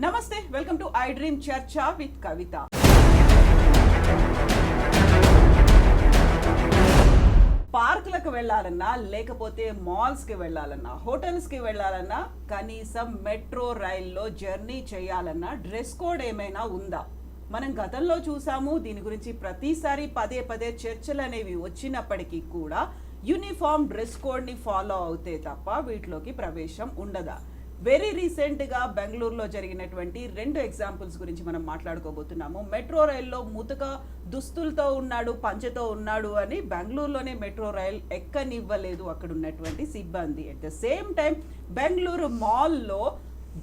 నమస్తే, welcome to I dream చర్చా with కవిత. పార్కులకు వెళ్ళాలన్నా, లేకపోతే మాల్స్కి వెళ్ళాలన్నా, హోటల్స్కి వెళ్ళాలన్నా, కనీసం మెట్రో రైల్లో జర్నీ చేయాలన్నా డ్రెస్ కోడ్ ఏమైనా ఉందా? మనం గతంలో చూసాము. దీని గురించి ప్రతిసారి పదే పదే చర్చలు అనేవి వచ్చినప్పటికీ కూడా యూనిఫామ్ డ్రెస్ కోడ్ని ఫాలో అవుతే తప్ప వీటిలోకి ప్రవేశం ఉండదా? వెరీ రీసెంట్గా బెంగళూరులో జరిగినటువంటి 2 ఎగ్జాంపుల్స్ గురించి మనం మాట్లాడుకోబోతున్నాము. మెట్రో రైల్లో ముతక దుస్తులతో ఉన్నాడు, పంచెతో ఉన్నాడు అని బెంగళూరులోనే మెట్రో రైల్ ఎక్కనివ్వలేదు అక్కడ ఉన్నటువంటి సిబ్బంది. At the same time Bengaluru మాల్లో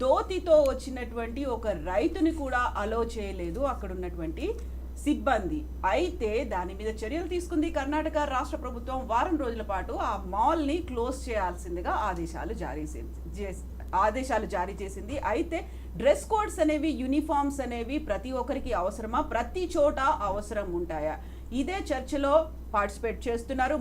ధోతితో వచ్చినటువంటి ఒక రైతుని కూడా అలో చేయలేదు అక్కడ ఉన్నటువంటి సిబ్బంది. అయితే దాని మీద చర్యలు తీసుకుంది కర్ణాటక రాష్ట్ర ప్రభుత్వం. వారం రోజుల పాటు ఆ మాల్ని క్లోజ్ చేయాల్సిందిగా ఆదేశాలు జారీ చేసింది. అయితే డ్రెస్ కోడ్స్ అనేవి, యూనిఫామ్స్ అనేవి ప్రతి ఒక్కరికి అవసరమా? ప్రతి చోట అవసరం ఉంటాయా? ఇదే చర్చలో పార్టిసిపేట్ చేస్తున్నారు.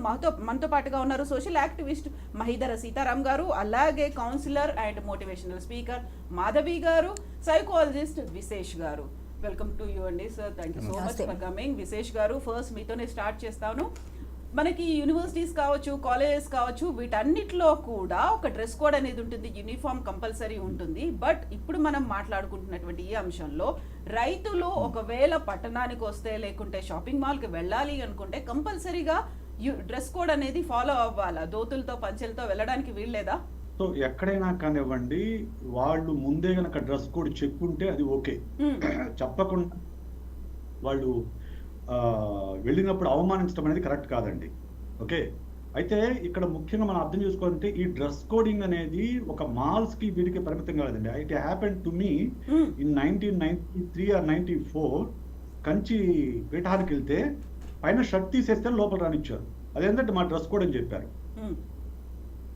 మనతో పాటుగా ఉన్నారు సోషల్ యాక్టివిస్ట్ మహిదర సీతారాం గారు, అలాగే counsellor and motivational speaker Madhavi garu, psychologist Vishesh garu. Welcome to you అండి sir. Thank you so much for coming. Vishesh garu, first మీతోనే స్టార్ట్ చేస్తాను. మనకి యూనివర్సిటీస్ కావచ్చు, కాలేజెస్ కావచ్చు, వీటన్నిటిలో కూడా ఒక డ్రెస్ కోడ్ అనేది ఉంటుంది, యూనిఫామ్ కంపల్సరీ ఉంటుంది. బట్ ఇప్పుడు మనం మాట్లాడుకుంటున్నటువంటి ఈ అంశంలో రైతులు ఒకవేళ పట్టణానికి వస్తే, లేకుంటే షాపింగ్ మాల్కి వెళ్ళాలి అనుకుంటే కంపల్సరీగా డ్రెస్ కోడ్ అనేది ఫాలో అవ్వాలా? దోతులతో పంచెలతో వెళ్ళడానికి వీల్లేదా? సో ఎక్కడైనా కానివ్వండి, వాళ్ళు ముందే గనక డ్రెస్ కోడ్ చెప్పుంటే అది ఓకే. చెప్పకుండా వాళ్ళు వెళ్ళినప్పుడు అవమానించడం అనేది కరెక్ట్ కాదండి. ఓకే, అయితే ఇక్కడ ముఖ్యంగా మనం అర్థం చేసుకోవాలంటే ఈ డ్రెస్ కోడింగ్ అనేది ఒక మాల్స్ కి వీటికి పరిమితం కాలేదండి. It happen to me in 1993 or 94 Kanchi పీఠానికి వెళ్తే పైన షర్ట్ తీసేస్తే లోపల రానిచ్చారు. అదేంటంటే మా డ్రెస్ కోడ్ అని చెప్పారు.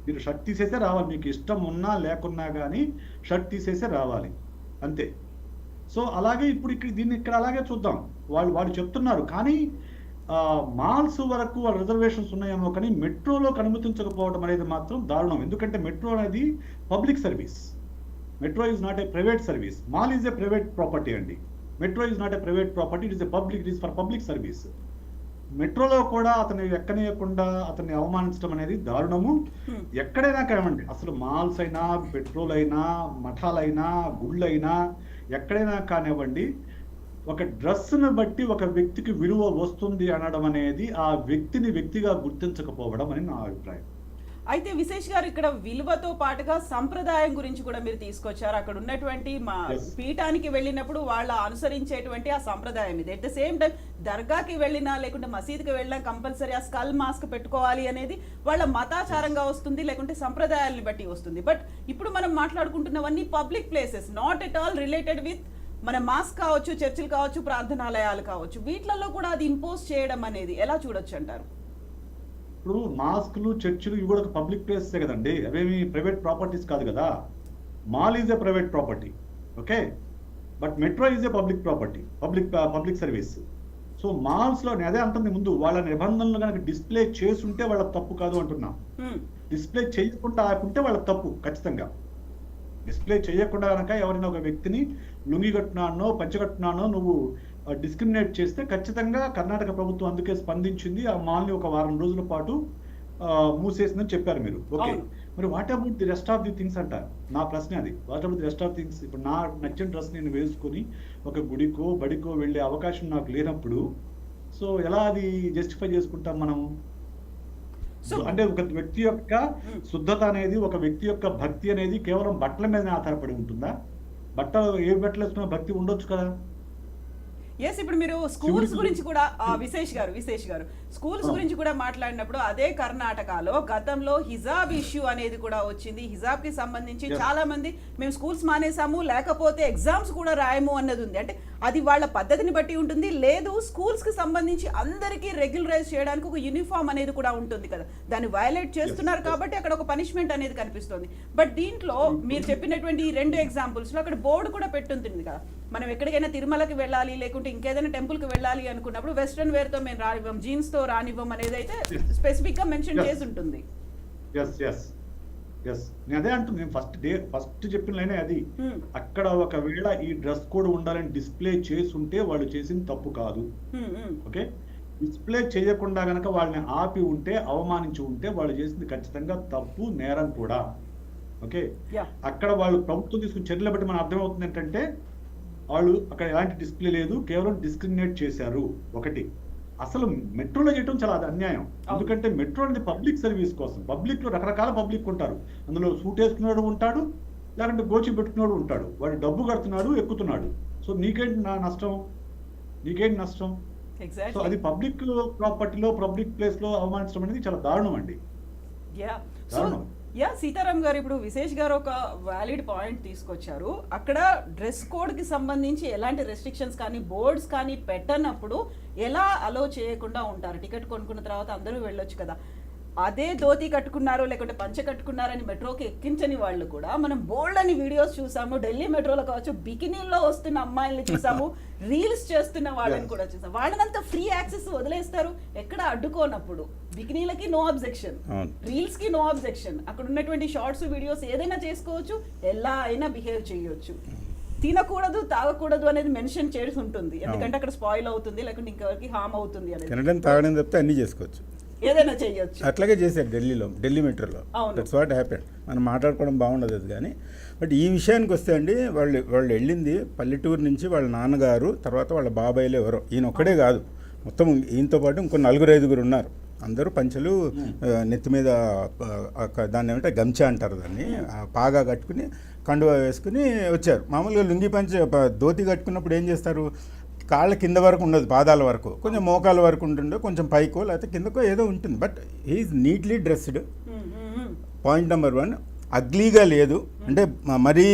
మీరు షర్ట్ తీసేసే రావాలి, మీకు ఇష్టం ఉన్నా లేకున్నా కానీ షర్ట్ తీసేసే రావాలి, అంతే. సో అలాగే ఇప్పుడు దీన్ని ఇక్కడ అలాగే చూద్దాం. వాళ్ళు చెప్తున్నారు, కానీ మాల్స్ వరకు వాళ్ళ రిజర్వేషన్స్ ఉన్నాయేమో, కానీ మెట్రోలోకి అనుమతించకపోవడం అనేది మాత్రం దారుణం. ఎందుకంటే మెట్రో అనేది public service. Metro is not a private service. Mall is a private property అండి. Metro is not a private property, it is a public, it is for public service. మెట్రోలో కూడా అతన్ని ఎక్కనీయకుండా అతన్ని అవమానించడం అనేది దారుణము. ఎక్కడైనా కానివ్వండి, అసలు మాల్స్ అయినా, పెట్రోల్ అయినా, మఠాలైనా, గుళ్ళైనా, ఎక్కడైనా కానివ్వండి, ఒక డ్రెస్ను బట్టి ఒక వ్యక్తికి విలువ వస్తుంది అనడం అనేది ఆ వ్యక్తిని వ్యక్తిగా గుర్తించకపోవడం అని నా అభిప్రాయం. అయితే విశేష్ గారు, ఇక్కడ విలువతో పాటుగా సంప్రదాయం గురించి కూడా మీరు తీసుకొచ్చారు. అక్కడ ఉన్నటువంటి మా పీఠానికి వెళ్ళినప్పుడు వాళ్ళ అనుసరించేటువంటి ఆ సంప్రదాయం ఇది. అట్ ద సేమ్ టైం దర్గాకి వెళ్ళినా, లేకుంటే మసీద్కి వెళ్ళినా కంపల్సరీ ఆ స్కల్ మాస్క్ పెట్టుకోవాలి అనేది వాళ్ళ మతాచారంగా వస్తుంది, లేకుంటే సంప్రదాయాలను బట్టి వస్తుంది. బట్ ఇప్పుడు మనం మాట్లాడుకుంటున్నవన్నీ public places, not at all related with మన మాస్క్ కావచ్చు, చర్చిలు కావచ్చు, ప్రార్థనాలయాలు కావచ్చు, వీటిలలో కూడా అది ఇంపోజ్ చేయడం అనేది ఎలా చూడొచ్చు అంటారు? ఇప్పుడు మాస్కులు, చర్చిలు ఇవి కూడా పబ్లిక్ ప్లేసెసే కదండి, అవేమి ప్రైవేట్ ప్రాపర్టీస్ కాదు కదా. Mall is a private property, okay, but metro is a public property, public service. So మాల్స్లో అదే అంటుంది, ముందు వాళ్ళ నిబంధనలు కనుక డిస్ప్లే చేసుంటే వాళ్ళ తప్పు కాదు అంటున్నాం. డిస్ప్లే చేయకుండా ఆకుంటే వాళ్ళ తప్పు ఖచ్చితంగా. డిస్ప్లే చేయకుండా కనుక ఎవరైనా ఒక వ్యక్తిని లుంగి కట్టున్నానో, పంచె కట్టున్నానో నువ్వు డిస్క్రిమినేట్ చేస్తే ఖచ్చితంగా కర్ణాటక ప్రభుత్వం అందుకే స్పందించింది. ఆ మాల్ని ఒక వారం రోజుల పాటు మూసేసిందని చెప్పారు మీరు. ఓకే, మరి what about the rest of the things అంటారు. నా ప్రశ్న అది, what about the rest of things? ఇప్పుడు నా నచ్చిన డ్రెస్ నేను వేసుకొని ఒక గుడికో బడికో వెళ్ళే అవకాశం నాకు లేనప్పుడు సో ఎలా అది జస్టిఫై చేసుకుంటాం మనం? అంటే ఒక వ్యక్తి యొక్క శుద్ధత అనేది, ఒక వ్యక్తి యొక్క భక్తి అనేది కేవలం బట్టల మీద ఆధారపడి ఉంటుందా? ఏ బట్టలు వేసుకున్న భక్తి ఉండొచ్చు కదా. ఎస్, ఇప్పుడు మీరు స్కూల్స్ గురించి కూడా విశేష్ గారు స్కూల్స్ గురించి కూడా మాట్లాడినప్పుడు అదే కర్ణాటకలో గతంలో హిజాబ్ ఇష్యూ అనేది కూడా వచ్చింది. హిజాబ్ కి సంబంధించి చాలా మంది మేము స్కూల్స్ మానేసాము, లేకపోతే ఎగ్జామ్స్ కూడా రాయము అన్నది ఉంది. అంటే అది వాళ్ళ పద్ధతిని బట్టి ఉంటుంది. లేదు, స్కూల్స్ కి సంబంధించి అందరికీ రెగ్యులరైజ్ చేయడానికి ఒక యూనిఫామ్ అనేది కూడా ఉంటుంది కదా, దాన్ని వయలేట్ చేస్తున్నారు కాబట్టి అక్కడ ఒక పనిష్మెంట్ అనేది కనిపిస్తుంది. బట్ దీంట్లో మీరు చెప్పినటువంటి ఈ 2 ఎగ్జాంపుల్స్ లో అక్కడ బోర్డు కూడా పెట్టుంటుంది కదా, మనం ఎక్కడికైనా తిరుమలకి వెళ్ళాలి, లేకుంటే ఇంకేదైనా టెంపుల్కి వెళ్ళాలి అనుకున్నప్పుడు వెస్ట్రన్ వేర్తో మేము రానివ్వం, జీన్స్తో రానివ్వం అనేది అయితే స్పెసిఫిక్గా మెన్షన్ చేసి ఉంటుంది. ఎస్ నేను అదే అంటున్నాను. నేను ఫస్ట్ చెప్పిన లైనే అది. Hmm. అక్కడ ఒకవేళ ఈ డ్రెస్ కోడ్ ఉండాలని డిస్ప్లే చేసి ఉంటే వాళ్ళు చేసింది తప్పు కాదు. Hmm. Hmm. ఓకే, డిస్ప్లే చేయకుండా గనక వాళ్ళని ఆపి ఉంటే, అవమానించి ఉంటే వాళ్ళు చేసింది ఖచ్చితంగా తప్పు, నేరం కూడా. Okay, Yeah. అక్కడ వాళ్ళు ప్రభుత్వం తీసుకున్న చర్యలు బట్టి మనకు అర్థమవుతుంది ఏంటంటే వాళ్ళు అక్కడ ఎలాంటి డిస్ప్లే లేదు, కేవలం డిస్క్రిమినేట్ చేశారు. ఒకటి, అసలు మెట్రోలో చేయడం చాలా అది అన్యాయం. ఎందుకంటే మెట్రో అనేది పబ్లిక్ సర్వీస్ కోసం. పబ్లిక్ లో రకరకాల పబ్లిక్ ఉంటారు. అందులో సూట్ వేసుకున్నాడు ఉంటాడు, లేకుంటే గోచి పెట్టుకున్నాడు ఉంటాడు. వాడు డబ్బు కడుతున్నాడు, ఎక్కుతున్నాడు. సో నీకేంటి నష్టం? నీకేంటి నష్టం? So Exactly. అది పబ్లిక్ ప్రాపర్టీలో, పబ్లిక్ ప్లేస్ లో అవమానించడం అనేది చాలా దారుణం అండి. యా సో దారుణం. యా సీతారాం గారు, ఇప్పుడు విశేష్ గారు ఒక వ్యాలిడ్ పాయింట్ తీసుకొచ్చారు. అక్కడ డ్రెస్ కోడ్ కి సంబంధించి ఎలాంటి రెస్ట్రిక్షన్స్ కానీ బోర్డ్స్ కానీ పెట్టనప్పుడు ఎలా అలో చేయకుండా ఉంటారు? టికెట్ కొనుక్కున్న తర్వాత అందరూ వెళ్ళొచ్చు కదా. అదే ధోతి కట్టుకున్నారు లేకుంటే పంచ కట్టుకున్నారని మెట్రోకి ఎక్కించని వాళ్ళు కూడా మనం బోల్డ్ అని వీడియోస్ చూసాము. ఢిల్లీ మెట్రోలో కావచ్చు, బికినీల్లో వస్తున్న అమ్మాయిల్ని చూసాము, రీల్స్ చేస్తున్న వాళ్ళని కూడా చూసాం. వాళ్ళనంతా ఫ్రీ యాక్సెస్ వదిలేస్తారు ఎక్కడ అడ్డుకోనప్పుడు. బికినీలకి నో అబ్జెక్షన్, రీల్స్ కి నో అబ్జెక్షన్, అక్కడ ఉన్నటువంటి షార్ట్స్ వీడియోస్ ఏదైనా చేసుకోవచ్చు, ఎలా అయినా బిహేవ్ చేయొచ్చు. తినకూడదు, తాగకూడదు అనేది మెన్షన్ చేసి ఉంటుంది, ఎందుకంటే అక్కడ స్పాయిల్ అవుతుంది లేకుంటే ఇంకెవరికి హామ్ అవుతుంది అనేది. తినడం తాగడం తప్పితే అన్నీ చేసుకోవచ్చు, ఏదైనా చేయొచ్చు. అట్లాగే చేశారు ఢిల్లీ మెట్రోలో. అవును. That's what happened. మనం మాట్లాడుకోవడం బాగుండదు అది. కానీ బట్ ఈ విషయానికి వస్తే అండి, వాళ్ళు వెళ్ళింది పల్లెటూరు నుంచి వాళ్ళ నాన్నగారు, తర్వాత వాళ్ళ బాబాయిలు ఎవరో, ఈయన ఒక్కడే కాదు, మొత్తం ఈయనతో పాటు ఇంకో 4-5 ఉన్నారు. అందరూ పంచలు, నెత్తి మీద దాన్ని ఏమంటే గంచా అంటారు దాన్ని, పాగా కట్టుకుని కండువా వేసుకుని వచ్చారు. మామూలుగా లుంగి ధోతి కట్టుకున్నప్పుడు ఏం చేస్తారు, కాళ్ళ కింద వరకు ఉండదు, పాదాల వరకు, కొంచెం మోకాల వరకు ఉంటుండే, కొంచెం పైకో లేకపోతే కిందకో ఏదో ఉంటుంది. But he's neatly dressed. Point number 1, అగ్లీగా లేదు. అంటే మరీ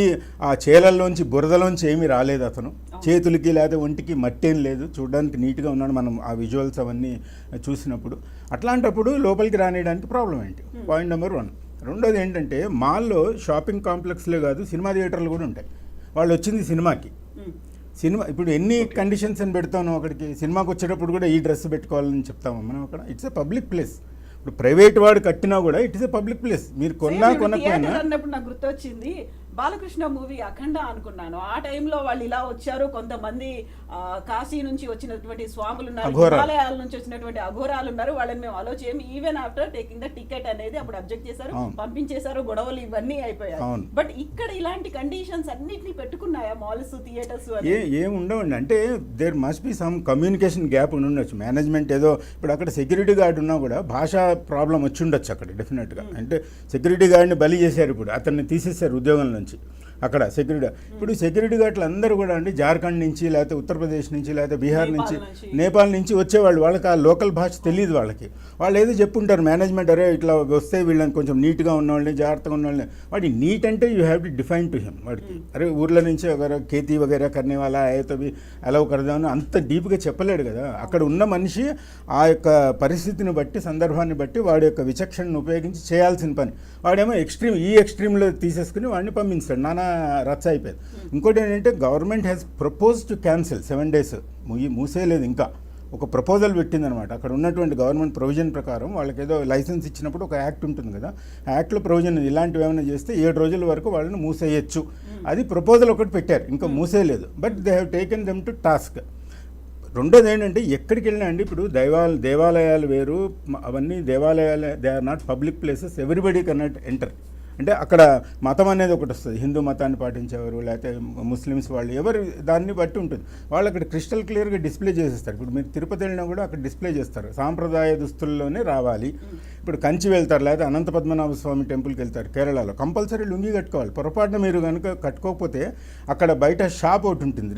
ఆ చేలల్లోంచి బురదలోంచి ఏమీ రాలేదు అతను. చేతులకి లేదా ఒంటికి మట్టి ఏం లేదు, చూడడానికి నీట్గా ఉన్నాడు మనం ఆ విజువల్స్ అవన్నీ చూసినప్పుడు. అట్లాంటప్పుడు లోపలికి రానియడానికి ప్రాబ్లం ఏంటి? Point number 1. రెండోది ఏంటంటే, మాల్లో షాపింగ్ కాంప్లెక్స్లే కాదు, సినిమా థియేటర్లు కూడా ఉంటాయి. వాళ్ళు వచ్చింది సినిమాకి. సినిమా ఇప్పుడు ఎన్ని కండిషన్స్ అని పెడతాను అక్కడికి. సినిమాకి వచ్చేటప్పుడు కూడా ఈ డ్రెస్ పెట్టుకోవాలని చెప్తాము మనం అక్కడ. It's a public place. ఇప్పుడు ప్రైవేట్ వాడు కట్టినా కూడా it is a public place. మీరు కొనకపోయినా అన్నప్పుడు నాకు గుర్తొచ్చింది బాలకృష్ణ మూవీ అఖండ అనుకున్నాను. ఆ టైంలో వాళ్ళు ఇలా వచ్చారు, కొంతమంది కాశీ నుంచి వచ్చినటువంటి స్వాములు ఉన్నారు, హిమాలయాల నుంచి వచ్చినటువంటి అఘోరాలు ఉన్నారు, వాళ్ళని మేము అలో చేయము even after taking the ticket అనేది అప్పుడు అబ్జెక్ట్ చేశారు, పంపించేశారు, గొడవలు ఇవన్నీ అయిపోయాయి. బట్ ఇక్కడ ఇలాంటి కండిషన్స్ అన్నిటిని పెట్టుకున్నాయా మాల్స్, థియేటర్స్? ఏం ఉండవండి. అంటే there must be some communication gap ఉండొచ్చు. మేనేజ్మెంట్ ఏదో, ఇప్పుడు అక్కడ సెక్యూరిటీ గార్డ్ ఉన్నా కూడా భాషా ప్రాబ్లం వచ్చి ఉండొచ్చు అక్కడ డెఫినెట్గా. అంటే సెక్యూరిటీ గార్డ్ని బలి చేశారు, ఇప్పుడు అతన్ని తీసేశారు ఉద్యోగం నుంచి అక్కడ సెక్యూరిటీ. ఇప్పుడు సెక్యూరిటీ గార్డులు అందరూ కూడా అండి జార్ఖండ్ నుంచి, లేకపోతే ఉత్తరప్రదేశ్ నుంచి, లేకపోతే బీహార్ నుంచి, నేపాల్ నుంచి వచ్చేవాళ్ళు. వాళ్ళకి ఆ లోకల్ భాష తెలియదు వాళ్ళకి. వాళ్ళు ఏదో చెప్పుంటారు మేనేజ్మెంట్, అరే ఇట్లా వస్తే వీళ్ళని కొంచెం నీట్గా ఉన్నవాళ్ళని, జాగ్రత్తగా ఉన్నవాళ్ళని. వాడి నీట్ అంటే you have to define to him. వాడికి అరే ఊర్ల నుంచి ఒకరు ఖేతీ వగేరా కర్నే వాళ్ళ అయ్యేతవి అలవ్ కరదామని అంత డీప్గా చెప్పలేడు కదా. అక్కడ ఉన్న మనిషి ఆ యొక్క పరిస్థితిని బట్టి, సందర్భాన్ని బట్టి వాడి యొక్క విచక్షణను ఉపయోగించి చేయాల్సిన పని. వాడేమో ఈ ఎక్స్ట్రీమ్లో తీసేసుకుని వాడిని పంపించాడు. నానా రచ్చ అయిపోయింది. ఇంకోటి ఏంటంటే, government has propose to cancel 7 days. మూసేయలేదు, ఇంకా ఒక ప్రపోజల్ పెట్టిందనమాట. అక్కడ ఉన్నటువంటి గవర్నమెంట్ ప్రొవిజన్ ప్రకారం వాళ్ళకి ఏదో లైసెన్స్ ఇచ్చినప్పుడు ఒక యాక్ట్ ఉంటుంది కదా, ఆ యాక్ట్లో ప్రొవిజన్ ఇలాంటివి ఏమైనా చేస్తే 7 రోజుల వరకు వాళ్ళని మూసేయచ్చు. అది ప్రపోజల్ ఒకటి పెట్టారు, ఇంకా మూసేయలేదు. But they have taken them to task. రెండోది ఏంటంటే, ఎక్కడికి వెళ్ళినా అండి, ఇప్పుడు దేవాలయాలు వేరు, అవన్నీ దేవాలయాలు, they are not public places, everybody can not enter. అంటే అక్కడ మతం అనేది ఒకటి వస్తుంది, హిందూ మతాన్ని పాటించేవారు, లేకపోతే ముస్లిమ్స్ వాళ్ళు, ఎవరు దాన్ని బట్టి ఉంటుంది. వాళ్ళు అక్కడ క్రిస్టల్ క్లియర్గా డిస్ప్లే చేసేస్తారు. ఇప్పుడు మీరు తిరుపతి వెళ్ళినా కూడా అక్కడ డిస్ప్లే చేస్తారు, సాంప్రదాయ దుస్తుల్లోనే రావాలి. ఇప్పుడు కంచి వెళ్తారు, లేకపోతే అనంత పద్మనాభ స్వామి టెంపుల్కి వెళ్తారు కేరళలో, కంపల్సరీ లుంగి కట్టుకోవాలి. పొరపాటున మీరు కనుక కట్టుకోకపోతే అక్కడ బయట షాప్ ఒకటి ఉంటుంది,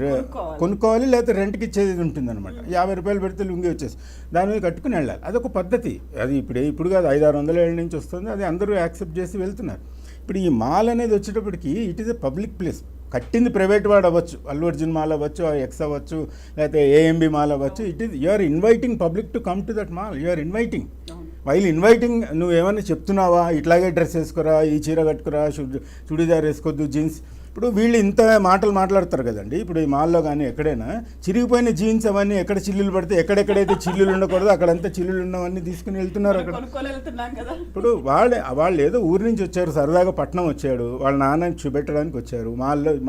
కొనుక్కోవాలి, లేకపోతే రెంట్కి ఇచ్చేది ఉంటుంది అనమాట. 50 రూపాయలు పెడితే లుంగి వచ్చేసి దాని మీద కట్టుకుని వెళ్ళాలి. అదొక పద్ధతి. అది ఇప్పుడు కాదు, 500-600 ఏళ్ళ నుంచి వస్తుంది. అది అందరూ యాక్సెప్ట్ చేసి వెళ్తున్నారు. ఇప్పుడు ఈ మాల్ అనేది వచ్చేటప్పటికి it is a public place. కట్టింది ప్రైవేట్ వాడు అవ్వచ్చు, అల్లు అర్జున్ మాల్ అవ్వచ్చు, ఎక్స్ అవ్వచ్చు, లేకపోతే ఏఎంబి మాల్ అవ్వచ్చు. It is, you are inviting public to come to that mall. You are inviting. While inviting నువ్వు ఏమైనా చెప్తున్నావా, ఇట్లాగే డ్రెస్ వేసుకోరా, ఈ చీర కట్టుకురా, చుడిదార్ వేసుకోవద్దు, జీన్స్. ఇప్పుడు వీళ్ళు ఇంత మాటలు మాట్లాడతారు కదండి, ఇప్పుడు ఈ మాల్లో కానీ ఎక్కడైనా చిరిగిపోయిన జీన్స్ అవన్నీ ఎక్కడ చిల్లులు పడితే ఎక్కడెక్కడైతే చిల్లులు ఉండకూడదో అక్కడంతా చిల్లులు ఉన్నవన్నీ తీసుకుని వెళ్తున్నారు అక్కడ. కొనుక్కొని వెళ్తున్నాం కదా. ఇప్పుడు వాళ్ళు ఏదో ఊరి నుంచి వచ్చారు, సరదాగా పట్నం వచ్చాడు, వాళ్ళ నాన్నకి చూపెట్టడానికి వచ్చారు,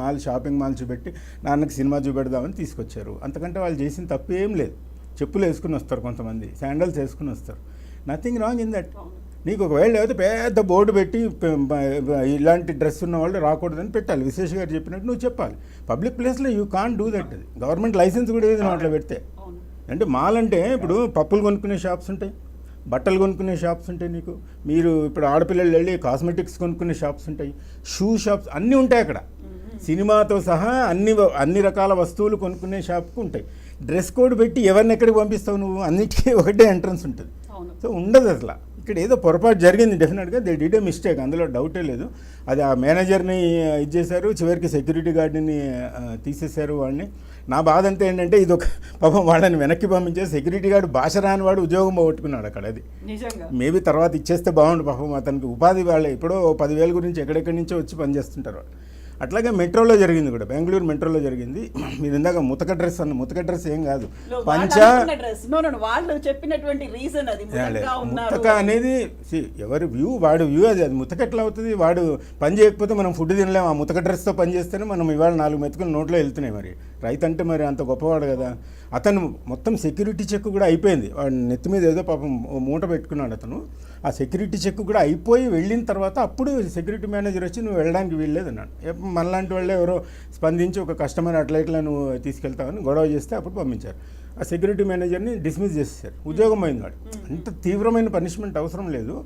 మాల్ షాపింగ్ మాల్ చూపెట్టి నాన్నకి సినిమా చూపెడదామని తీసుకొచ్చారు. అంతకంటే వాళ్ళు చేసిన తప్పు ఏం లేదు. చెప్పులు వేసుకుని వస్తారు, కొంతమంది శాండల్స్ వేసుకుని వస్తారు, నథింగ్ రాంగ్ ఇన్ దట్. నీకు ఒకవేళ లేకపోతే పెద్ద బోర్డు పెట్టి ఇలాంటి డ్రెస్ ఉన్న వాళ్ళు రాకూడదని పెట్టాలి. విశేష్ గారు చెప్పినట్టు నువ్వు చెప్పాలి. పబ్లిక్ ప్లేస్లో యూ కాంట్ డూ దట్. అది గవర్నమెంట్ లైసెన్స్ కూడా ఏది అట్లా పెడితే. అంటే మాల్ అంటే ఇప్పుడు పప్పులు కొనుక్కునే షాప్స్ ఉంటాయి, బట్టలు కొనుక్కునే షాప్స్ ఉంటాయి, మీరు ఇప్పుడు ఆడపిల్లలు వెళ్ళి కాస్మెటిక్స్ కొనుక్కునే షాప్స్ ఉంటాయి, షూ షాప్స్ అన్నీ ఉంటాయి అక్కడ. సినిమాతో సహా అన్ని రకాల వస్తువులు కొనుక్కునే షాప్కి ఉంటాయి. డ్రెస్ కోడ్ పెట్టి ఎవరిని ఎక్కడికి పంపిస్తావు నువ్వు? అన్నిటికీ ఒకటే ఎంట్రన్స్ ఉంటుంది. సో ఉండదు అసలు. ఇక్కడ ఏదో పొరపాటు జరిగింది డెఫినెట్గా, దే డిడ్ ఏ మిస్టేక్, అందులో డౌటే లేదు. అది ఆ మేనేజర్ని ఇది చేశారు, చివరికి సెక్యూరిటీ గార్డ్ని తీసేశారు వాడిని. నా బాధ అంతా ఏంటంటే ఇది ఒక పాపం వాళ్ళని వెనక్కి పంపించే సెక్యూరిటీ గార్డు భాష రాని వాడు ఉద్యోగం పోగొట్టుకున్నాడు అక్కడ. అది మేబీ తర్వాత ఇచ్చేస్తే బాగుండు పాపం అతనికి ఉపాధి. వాళ్ళే ఎప్పుడో 10,000 గురించి ఎక్కడెక్కడి నుంచో వచ్చి పనిచేస్తుంటారు వాళ్ళు. అట్లాగే మెట్రోలో జరిగింది కూడా, బెంగళూరు మెట్రోలో జరిగింది. మీరు ఇందాక ముతక డ్రెస్ ఏం కాదు, వాళ్ళు చెప్పినటువంటి రీజన్ అది. ముతక అనేది ఎవరి వ్యూ, వాడు వ్యూ అది. ముతక ఎట్లా అవుతుంది? వాడు పని చేయకపోతే మనం ఫుడ్ తినలేము. ఆ ముతక డ్రెస్తో పని చేస్తేనే మనం ఇవాళ 4 మెతుకులు నోట్లో వెళ్తున్నాయి. మరి రైతు అంటే మరి అంత గొప్పవాడు కదా. అతను మొత్తం సెక్యూరిటీ చెక్ కూడా అయిపోయింది, వాడు నెత్తి మీద ఏదో పాపం మూట పెట్టుకున్నాడు అతను. ఆ సెక్యూరిటీ చెక్ కూడా అయిపోయి వెళ్ళిన తర్వాత అప్పుడు సెక్యూరిటీ మేనేజర్ వచ్చి నువ్వు వెళ్ళడానికి వీల్లేదు అన్నాడు. మనలాంటి వాళ్ళే ఎవరో స్పందించి ఒక కస్టమర్ అట్లా నువ్వు తీసుకెళ్తావని గొడవ చేస్తే అప్పుడు పంపించారు. ఆ సెక్యూరిటీ మేనేజర్ని డిస్మిస్ చేసేసారు, ఉద్యోగం పోయింది వాడు. అంత తీవ్రమైన పనిష్మెంట్ అవసరం లేదు.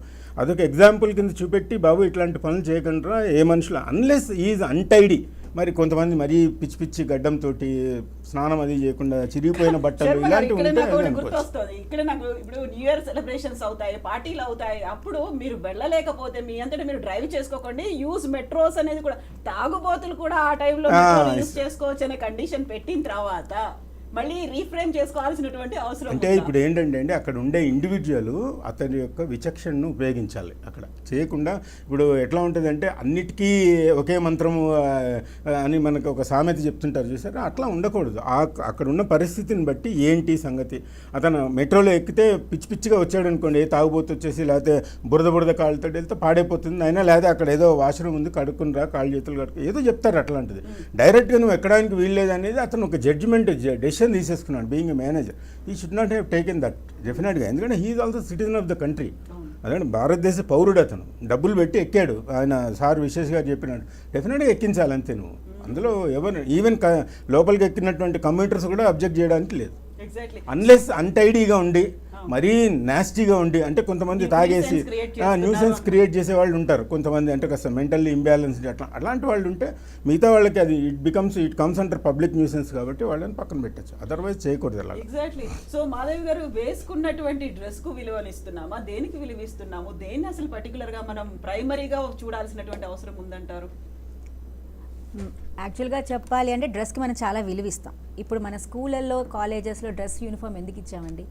అదొక ఎగ్జాంపుల్ కింద చూపెట్టి బాబు ఇట్లాంటి పనులు చేయకుండా ఏ మనుషులు అన్లెస్ ఈజ్ అన్టైడీ. మరి కొంతమంది మరీ పిచ్చి పిచ్చి గడ్డంతో స్నానం అది చేయకుండా చిరిగిపోయిన బట్టలు ఇలాంటివి గుర్తొస్తుంది. ఇక్కడ నాకు ఇప్పుడు న్యూ ఇయర్ సెలబ్రేషన్స్ అవుతాయి, పార్టీలు అవుతాయి, అప్పుడు మీరు వెళ్ళలేకపోతే మీ అంతటా మీరు డ్రైవ్ చేసుకోకండి, యూజ్ మెట్రోస్ అనేది కూడా తాగుబోతులు కూడా ఆ టైంలో యూజ్ చేసుకోవచ్చు అనే కండిషన్ పెట్టిన తర్వాత మళ్ళీ రీఫ్రేమ్ చేసుకోవాల్సినటువంటి అవసరం. అంటే ఇప్పుడు ఏంటంటే అండి, అక్కడ ఉండే ఇండివిజువల్ అతని యొక్క విచక్షణను ఉపయోగించాలి. అక్కడ చేయకుండా ఇప్పుడు ఎట్లా ఉంటుందంటే అన్నిటికీ ఒకే మంత్రము అని మనకు ఒక సామెత చెప్తుంటారు చూసారా, అట్లా ఉండకూడదు. అక్కడ ఉన్న పరిస్థితిని బట్టి ఏంటి సంగతి. అతను మెట్రోలో ఎక్కితే పిచ్చి పిచ్చిగా వచ్చాడు అనుకోండి, తాగుబోతు వచ్చేసి లేకపోతే బురద కాళ్ళతో వెళ్తే పాడైపోతుంది అయినా, లేదా అక్కడ ఏదో వాష్రూమ్ ఉంది కడుక్కుని రా, కాళ్ళు చేతులు కడుక్కు ఏదో చెప్తారు. అట్లాంటిది డైరెక్ట్గా నువ్వు ఎక్కడానికి వీల్లేదు అనేది అతను ఒక జడ్జిమెంట్ డెసిషన్ తీసేసుకున్నాడు. Being a manager he should not have taken that డెఫినెట్గా. ఎందుకంటే he is also citizen of the country. అదే భారతదేశ పౌరుడు అతను, డబ్బులు పెట్టి ఎక్కాడు. ఆయన సార్ విశేష్ గారు చెప్పినాడు డెఫినెట్గా ఎక్కించాలి అంతే. నువ్వు అందులో ఎవరు ఈవెన్ లోపలికి ఎక్కినటువంటి కంప్యూటర్స్ కూడా అబ్జెక్ట్ చేయడానికి లేదు. అన్లెస్ అన్టైడీగా ఉండి మరీ నాస్టీగా ఉండి, అంటే కొంతమంది తాగేసి న్యూసెన్స్ క్రియేట్ చేసే వాళ్ళు ఉంటారు కొంతమంది, అంటే కాస్త మెంటల్లీ ఇంబ్యాలెన్స్ అలాంటి వాళ్ళు ఉంటే మిగతా వాళ్ళకి అది it comes under public nuisance కాబట్టి వాళ్ళని పక్కన పెట్టచ్చు, అదర్వైజ్ చేయకూడదు అలా. ఎగ్జాక్ట్లీ. సో మాధవి గారు, వేసుకున్నటువంటి డ్రెస్ కు విలువనిస్తున్నామా, దేనికి విలువిస్తున్నాము, దేన్ని అసలు పర్టికులర్ గా మనం ప్రైమరీగా చూడాల్సినటువంటి అవసరం ఉందంటారు? యాక్చువల్గా చెప్పాలి అంటే డ్రెస్కి మనం చాలా విలువిస్తాం. ఇప్పుడు మన స్కూళ్ళల్లో కాలేజెస్లో డ్రెస్ యూనిఫామ్ ఎందుకు ఇచ్చామండి?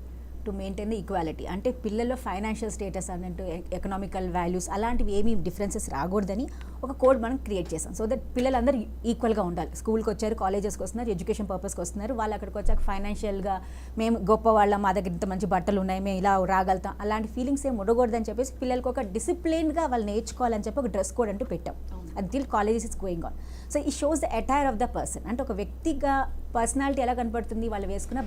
To maintain the equality. అంటే పిల్లల్లో ఫైనాన్షియల్ స్టేటస్ అన్నట్టు ఎకనామికల్ వాల్యూస్ అలాంటివి ఏమీ డిఫరెన్సెస్ రాకూడదని ఒక కోడ్ మనం క్రియేట్ చేసాం. సో దట్ పిల్లలందరూ ఈక్వల్గా ఉండాలి. స్కూల్కి వచ్చారు, కాలేజెస్కి వస్తున్నారు, ఎడ్యుకేషన్ పర్పస్కి వస్తున్నారు, వాళ్ళు అక్కడికి వచ్చాక ఫైనాన్షియల్గా మేము గొప్పవాళ్ళం, మా దగ్గర ఇంత మంచి బట్టలు ఉన్నాయి, మేము ఇలా రాగలుగుతాం అలాంటి ఫీలింగ్స్ ఏం ఉండకూడదని చెప్పేసి పిల్లలకి ఒక డిసిప్లిన్గా వాళ్ళు నేర్చుకోవాలని చెప్పి ఒక డ్రెస్ కోడ్ అంటూ పెట్టాం. అది till colleges is going on. So ఈ shows the attire of the person. అంటే ఒక వ్యక్తిగా పర్సనాలిటీ ఎలా కనపడుతుంది వాళ్ళు వేసుకున్న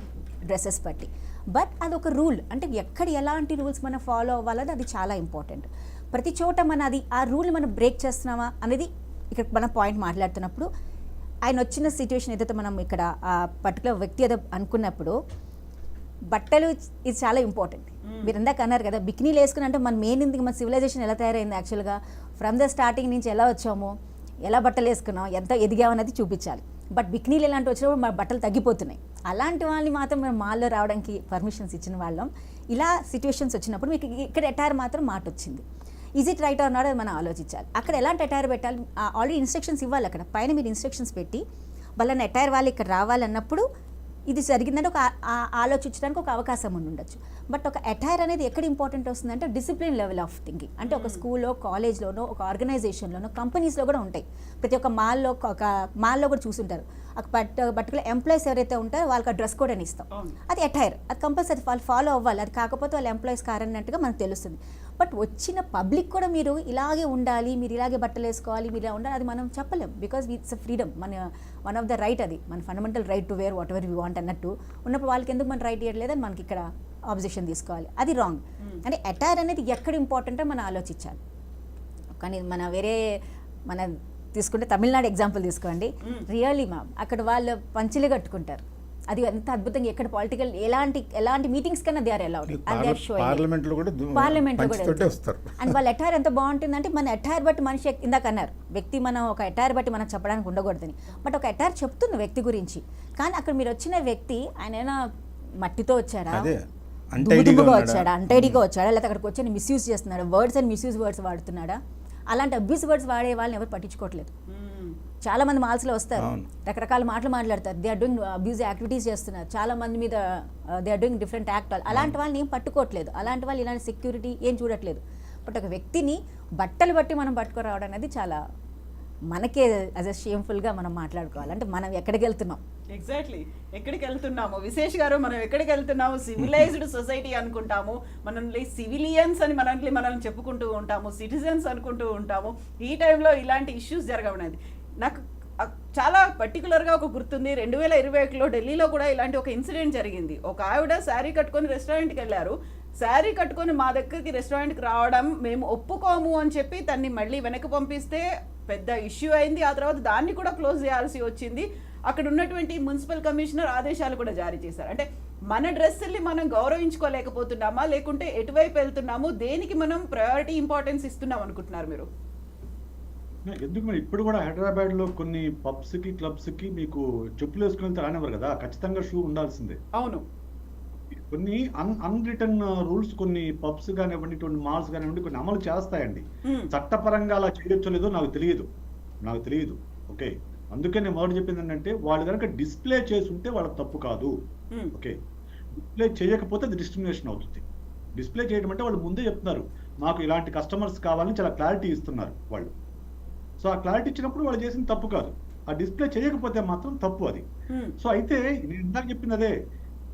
డ్రెస్సెస్ బట్టి. బట్ అది ఒక రూల్, అంటే ఎక్కడ ఎలాంటి రూల్స్ మనం ఫాలో అవ్వాలని అది చాలా ఇంపార్టెంట్. ప్రతి చోట మన అది ఆ రూల్ మనం బ్రేక్ చేస్తున్నామా అనేది ఇక్కడ మన పాయింట్ మాట్లాడుతున్నప్పుడు. ఆయన వచ్చిన సిచ్యువేషన్ ఏదైతే మనం ఇక్కడ ఆ పర్టికులర్ వ్యక్తి ఏదో అనుకున్నప్పుడు బట్టలు ఇది చాలా ఇంపార్టెంట్. మీరు ఇందాక అన్నారు కదా బికినీలు వేసుకుని, అంటే మన మెయిన్ ఇందుకు మన సివిలైజేషన్ ఎలా తయారైంది యాక్చువల్గా ఫ్రమ్ ద స్టార్టింగ్ నుంచి ఎలా వచ్చామో, ఎలా బట్టలు వేసుకున్నాం, ఎంత ఎదిగామన్నది చూపించాలి. బట్ బికినీలు ఇలాంటి వచ్చినప్పుడు మన బట్టలు తగ్గిపోతున్నాయి. అలాంటి వాళ్ళని మాత్రం మేము మాల్లో రావడానికి పర్మిషన్స్ ఇచ్చిన వాళ్ళం. ఇలా సిచ్యువేషన్స్ వచ్చినప్పుడు మీకు ఇక్కడ అటైర్ మాత్రం మాట వచ్చింది. Is it right are not అది మనం ఆలోచించాలి. అక్కడ ఎలాంటి అటైర్ పెట్టాలి ఆల్రెడీ ఇన్స్ట్రక్షన్స్ ఇవ్వాలి. అక్కడ పైన మీరు ఇన్స్ట్రక్షన్స్ పెట్టి వాళ్ళని అటైర్ వాళ్ళు ఇక్కడ రావాలన్నప్పుడు ఇది జరిగిందంటే ఒక ఆలోచించడానికి ఒక అవకాశం ఉండొచ్చు. బట్ ఒక అటైర్ అనేది ఎక్కడ ఇంపార్టెంట్ వస్తుందంటే డిసిప్లిన్ లెవెల్ ఆఫ్ థింకింగ్. అంటే ఒక స్కూల్లో, కాలేజ్లోనో, ఒక ఆర్గనైజేషన్లోనో, కంపెనీస్లో కూడా ఉంటాయి. ప్రతి ఒక్క మాల్లో కూడా చూసుంటారు. ఒక పర్టికులర్ ఎంప్లాయీస్ ఎవరైతే ఉంటారో వాళ్ళకి డ్రెస్ కోడ్ అని ఇస్తాం. అది అటైర్, అది కంపల్సరీ వాళ్ళు ఫాలో అవ్వాలి. అది కాకపోతే వాళ్ళ ఎంప్లాయీస్ కారన్నట్టుగా మనకు తెలుస్తుంది. బట్ వచ్చిన పబ్లిక్ కూడా మీరు ఇలాగే ఉండాలి, మీరు ఇలాగే బట్టలు వేసుకోవాలి, మీరు ఇలా ఉండాలి, అది మనం చెప్పలేం. Because it's a freedom, one of the right, అది మన fundamental right to wear whatever you want అన్నట్టు ఉన్నప్పుడు వాళ్ళకి ఎందుకు మనం రైట్ ఇవ్వట్లేదని మనకి ఇక్కడ ఆబ్జెక్షన్ తీసుకోవాలి. అది రాంగ్. అంటే అటైర్ అనేది ఎక్కడ ఇంపార్టెంటో మనం ఆలోచించాలి. కానీ మన తీసుకుంటే తమిళనాడు ఎగ్జాంపుల్ తీసుకోండి. రియల్లీ మ్యామ్, అక్కడ వాళ్ళు పంచెలు కట్టుకుంటారు. అది ఎంత అద్భుతంగా, ఎక్కడ పొలిటికల్ ఎలాంటి మీటింగ్స్ కన్నా దే ఆర్ అలౌడ్. పార్లమెంట్లో కూడా వస్తారు. అండ్ వాళ్ళ అటైర్ ఎంత బాగుంటుందంటే మన అటైర్ బట్టి మనిషి, ఇందాక అన్నారు వ్యక్తి, మనం ఒక అటైర్ బట్టి మనం చెప్పడానికి ఉండకూడదని. బట్ ఒక అటైర్ చెప్తుంది వ్యక్తి గురించి. కానీ అక్కడ మీరు వచ్చిన వ్యక్తి ఆయన ఏమైనా మట్టితో వచ్చాడా, దుమ్ముగా వచ్చాడా, అంటైడీగా వచ్చాడా, లేకపోతే అక్కడికి వచ్చి మిస్యూజ్ చేస్తున్నాడా, వర్డ్స్ అండ్ మిస్యూజ్ వర్డ్స్ వాడుతున్నాడా? అలాంటి అబ్యూస్ వర్డ్స్ వాడే వాళ్ళని ఎవరు పట్టించుకోవట్లేదు. చాలా మంది మాల్స్లో వస్తారు, రకరకాల మాటలు మాట్లాడతారు, they are doing abuse activities చేస్తున్నారు, చాలా మంది మీద they are doing different act. అలాంటి వాళ్ళని ఏం పట్టుకోవట్లేదు, అలాంటి వాళ్ళు ఇలాంటి సెక్యూరిటీ ఏం చూడట్లేదు. బట్ ఒక వ్యక్తిని బట్టలు బట్టి మనం పట్టుకురావడం అనేది చాలా మనకే యాజ్ అ షేమ్ఫుల్గా మనం మాట్లాడుకోవాలి. అంటే మనం ఎక్కడికి వెళ్తున్నాం, ఎగ్జాక్ట్లీ ఎక్కడికి వెళ్తున్నాము విశేష్ గారు, మనం ఎక్కడికి వెళ్తున్నాము? సివిలైజ్డ్ సొసైటీ అనుకుంటాము, మనల్ని సివిలియన్స్ అని మనల్ని చెప్పుకుంటూ ఉంటాము, సిటిజన్స్ అనుకుంటూ ఉంటాము. ఈ టైంలో ఇలాంటి ఇష్యూస్ జరగబడినది నాకు చాలా పర్టికులర్గా ఒక గుర్తుంది. 2021లో ఢిల్లీలో కూడా ఇలాంటి ఒక ఇన్సిడెంట్ జరిగింది. ఒక ఆవిడ శారీ కట్టుకొని రెస్టారెంట్కి వెళ్ళారు. శారీ కట్టుకొని మా దగ్గరికి రెస్టారెంట్కి రావడం మేము ఒప్పుకోము అని చెప్పి తన్ని మళ్ళీ వెనక్కి పంపిస్తే పెద్ద ఇష్యూ అయింది. ఆ తర్వాత దాన్ని కూడా క్లోజ్ చేయాల్సి వచ్చింది. అక్కడ ఉన్నటువంటి మున్సిపల్ కమిషనర్ ఆదేశాలు కూడా జారీ చేశారు. అంటే మన డ్రెస్సుల్ని మనం గౌరవించుకోలేకపోతున్నామా, లేకుంటే ఎటువైపు వెళ్తున్నాము, దేనికి మనం ప్రయారిటీ ఇంపార్టెన్స్ ఇస్తున్నాం అనుకుంటున్నారు మీరు? ఎందుకు మరి ఇప్పుడు కూడా హైదరాబాద్ లో కొన్ని పబ్స్ కి క్లబ్స్ కి మీకు చెప్పులు వేసుకుని వెళ్తే రానివ్వరు కదా, ఖచ్చితంగా షూ ఉండాల్సిందే. అవును, కొన్ని అన్రిటర్న్ రూల్స్ కొన్ని పబ్స్ కానివ్వండి, కొన్ని మాల్స్ కానివ్వండి కొన్ని అమలు చేస్తాయండి. చట్టపరంగా అలా చేయొచ్చో లేదో నాకు తెలియదు. ఓకే, అందుకే నేను మొదటి చెప్పింది ఏంటంటే వాళ్ళు కనుక డిస్ప్లే చేసి ఉంటే వాళ్ళ తప్పు కాదు. ఓకే, డిస్ప్లే చేయకపోతే అది డిస్క్రిమినేషన్ అవుతుంది. డిస్ప్లే చేయడం అంటే వాళ్ళు ముందే చెప్తున్నారు మాకు ఇలాంటి కస్టమర్స్ కావాలని, చాలా క్లారిటీ ఇస్తున్నారు వాళ్ళు. సో ఆ క్లారిటీ ఇచ్చినప్పుడు వాళ్ళు చేసిన తప్పు కాదు. ఆ డిస్ప్లే చేయకపోతే మాత్రం తప్పు అది. సో అయితే నేను ఇందాక చెప్పింది అదే,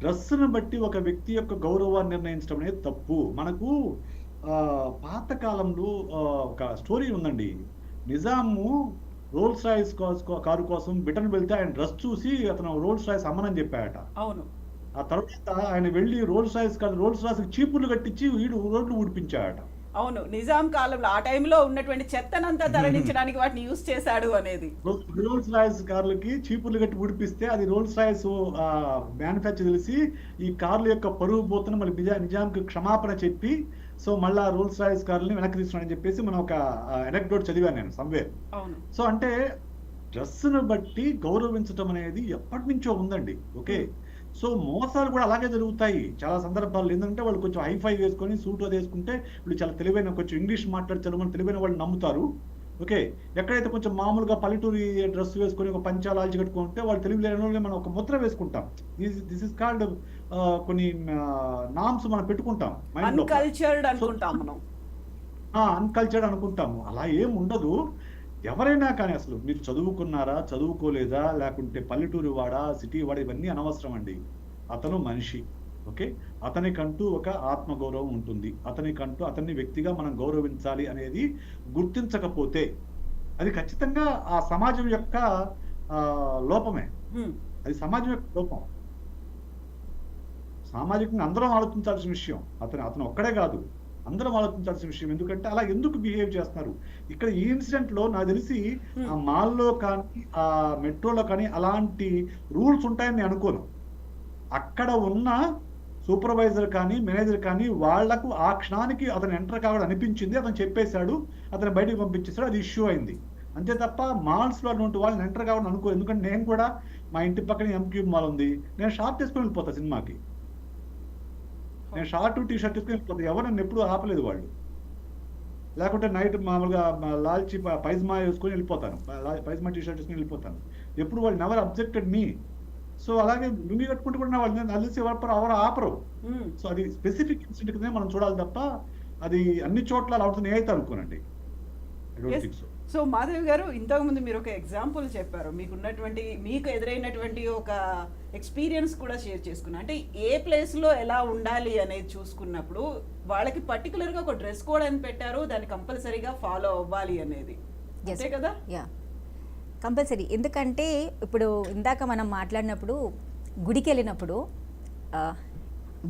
డ్రెస్సును బట్టి ఒక వ్యక్తి యొక్క గౌరవాన్ని నిర్ణయించడం అనేది తప్పు. మనకు పాతకాలంలో ఒక స్టోరీ ఉందండి. నిజాము రోల్స్ రాయిస్ కారు కోసం బ్రిటన్ వెళ్తే ఆయన డ్రెస్ చూసి అతను రోల్స్ రాయిస్ అమ్మనని చెప్పాడట. అవును. ఆ తర్వాత ఆయన వెళ్ళి రోల్స్ రాయిస్ చీపుర్లు కట్టించి రోడ్లు ఊడిపించాడట. అవును, నిజాం కాలంలో ఆ టైంలో ఉన్నటువంటి చెత్తనంతా తరలించడానికి వాటిని యూజ్ చేశాడు అనేది. రోల్స్ రాయిస్ కార్లకి చీపుర్లు కట్టి ఊడిపిస్తే అది రోల్స్ రాయిస్ మ్యానుఫ్యాక్చర్ తెలిసి ఈ కార్ల యొక్క పరువు పోతున్న మళ్ళీ నిజాంకి క్షమాపణ చెప్పి సో మళ్ళా రోల్స్ రాయిస్ కార్లని వెనక్కి తీసుకున్నాడని చెప్పేసి మనం ఒక ఎనెక్డోట్ చదివాను నేను సమ్వేర్. సో అంటే డ్రెస్సును బట్టి గౌరవించడం అనేది ఎప్పటి నుంచో ఉందండి. ఓకే, సో మోసాలు కూడా అలాగే జరుగుతాయి చాలా సందర్భాలు. ఎందుకంటే వాళ్ళు కొంచెం హైఫై వేసుకొని సూట్ అది వేసుకుంటే ఇప్పుడు చాలా తెలివైన, కొంచెం ఇంగ్లీష్ మాట్లాడతారు, మన తెలివైన వాళ్ళు నమ్ముతారు. ఓకే, ఎక్కడైతే కొంచెం మామూలుగా పల్లెటూరి డ్రెస్ వేసుకొని ఒక పంచాలాల్చి కట్టుకుంటే వాళ్ళు తెలివి లేని మనం ఒక ముద్ర వేసుకుంటాం. దిస్ ఇస్ కాల్డ్ కొన్ని నామ్స్ మనం పెట్టుకుంటాం, అన్కల్చర్డ్ అనుకుంటాము. అలా ఏం ఉండదు. ఎవరైనా కానీ అసలు మీరు చదువుకున్నారా, చదువుకోలేదా, లేకుంటే పల్లెటూరు వాడా, సిటీ వాడా, ఇవన్నీ అనవసరం అండి. అతను మనిషి. ఓకే, అతనికంటూ ఒక ఆత్మగౌరవం ఉంటుంది. అతన్ని వ్యక్తిగా మనం గౌరవించాలి అనేది గుర్తించకపోతే అది ఖచ్చితంగా ఆ సమాజం యొక్క లోపమే. అది సమాజం యొక్క లోపం. సామాజికంగా అందరం ఆలోచించాల్సిన విషయం. అతను ఒక్కడే కాదు, అందరం ఆలోచించాల్సిన విషయం. ఎందుకంటే అలా ఎందుకు బిహేవ్ చేస్తున్నారు? ఇక్కడ ఈ ఇన్సిడెంట్ లో నాకు తెలిసి ఆ మాల్లో కానీ ఆ మెట్రోలో కానీ అలాంటి రూల్స్ ఉంటాయని నేను అనుకోను. అక్కడ ఉన్న సూపర్వైజర్ కానీ మేనేజర్ కానీ వాళ్లకు ఆ క్షణానికి అతను ఎంటర్ కావడం అనిపించింది, అతను చెప్పేశాడు, అతను బయటకు పంపించేశాడు, అది ఇష్యూ అయింది. అంతే తప్ప మాల్స్ లో అటువంటి వాళ్ళని ఎంటర్ కావడం అనుకో. ఎందుకంటే నేను కూడా మా ఇంటి పక్కన ఎంక్యూబ్ మాల్ ఉంది, నేను షార్ట్ వేసుకొని వెళ్ళిపోతా సినిమాకి. నేను షార్ట్ టీ షర్ట్ వేసుకొని వెళ్ళిపోతాను. ఎవరు నన్ను ఎప్పుడు ఆపలేదు వాళ్ళు. లేకుంటే నైట్ మామూలుగా లాల్చి పైజ్మా వేసుకొని వెళ్ళిపోతాను, పైజ్మా టీ షర్ట్ వేసుకొని వెళ్ళిపోతాను. ఎప్పుడు వాళ్ళు నెవర్ అబ్జెక్టెడ్ మీ. సో అలాగే లుంగి కట్టుకుంటూ కూడా వాళ్ళు నలిసి ఎవరు ఆపరు. మ్మ్. సో అది స్పెసిఫిక్ ఇన్సిడెంట్ కింద మనం చూడాలి తప్ప అది అన్ని చోట్ల అలా అవుతుంది అయితే అనుకోనండి. I don't think so. So Madhavi garu, ఇంతకుముందు మీరు ఒక ఎగ్జాంపుల్ చెప్పారు, మీకు ఎదురైనటువంటి ఒక ఎక్స్పీరియన్స్ కూడా షేర్ చేసుకున్నా. అంటే ఏ ప్లేస్లో ఎలా ఉండాలి అనేది చూసుకున్నప్పుడు వాళ్ళకి పర్టికులర్గా ఒక డ్రెస్ కోడ్ అని పెట్టారు, దాన్ని కంపల్సరీగా ఫాలో అవ్వాలి అనేది, అంతే కదా? Yeah, compulsory. ఎందుకంటే ఇప్పుడు ఇందాక మనం మాట్లాడినప్పుడు గుడికి వెళ్ళినప్పుడు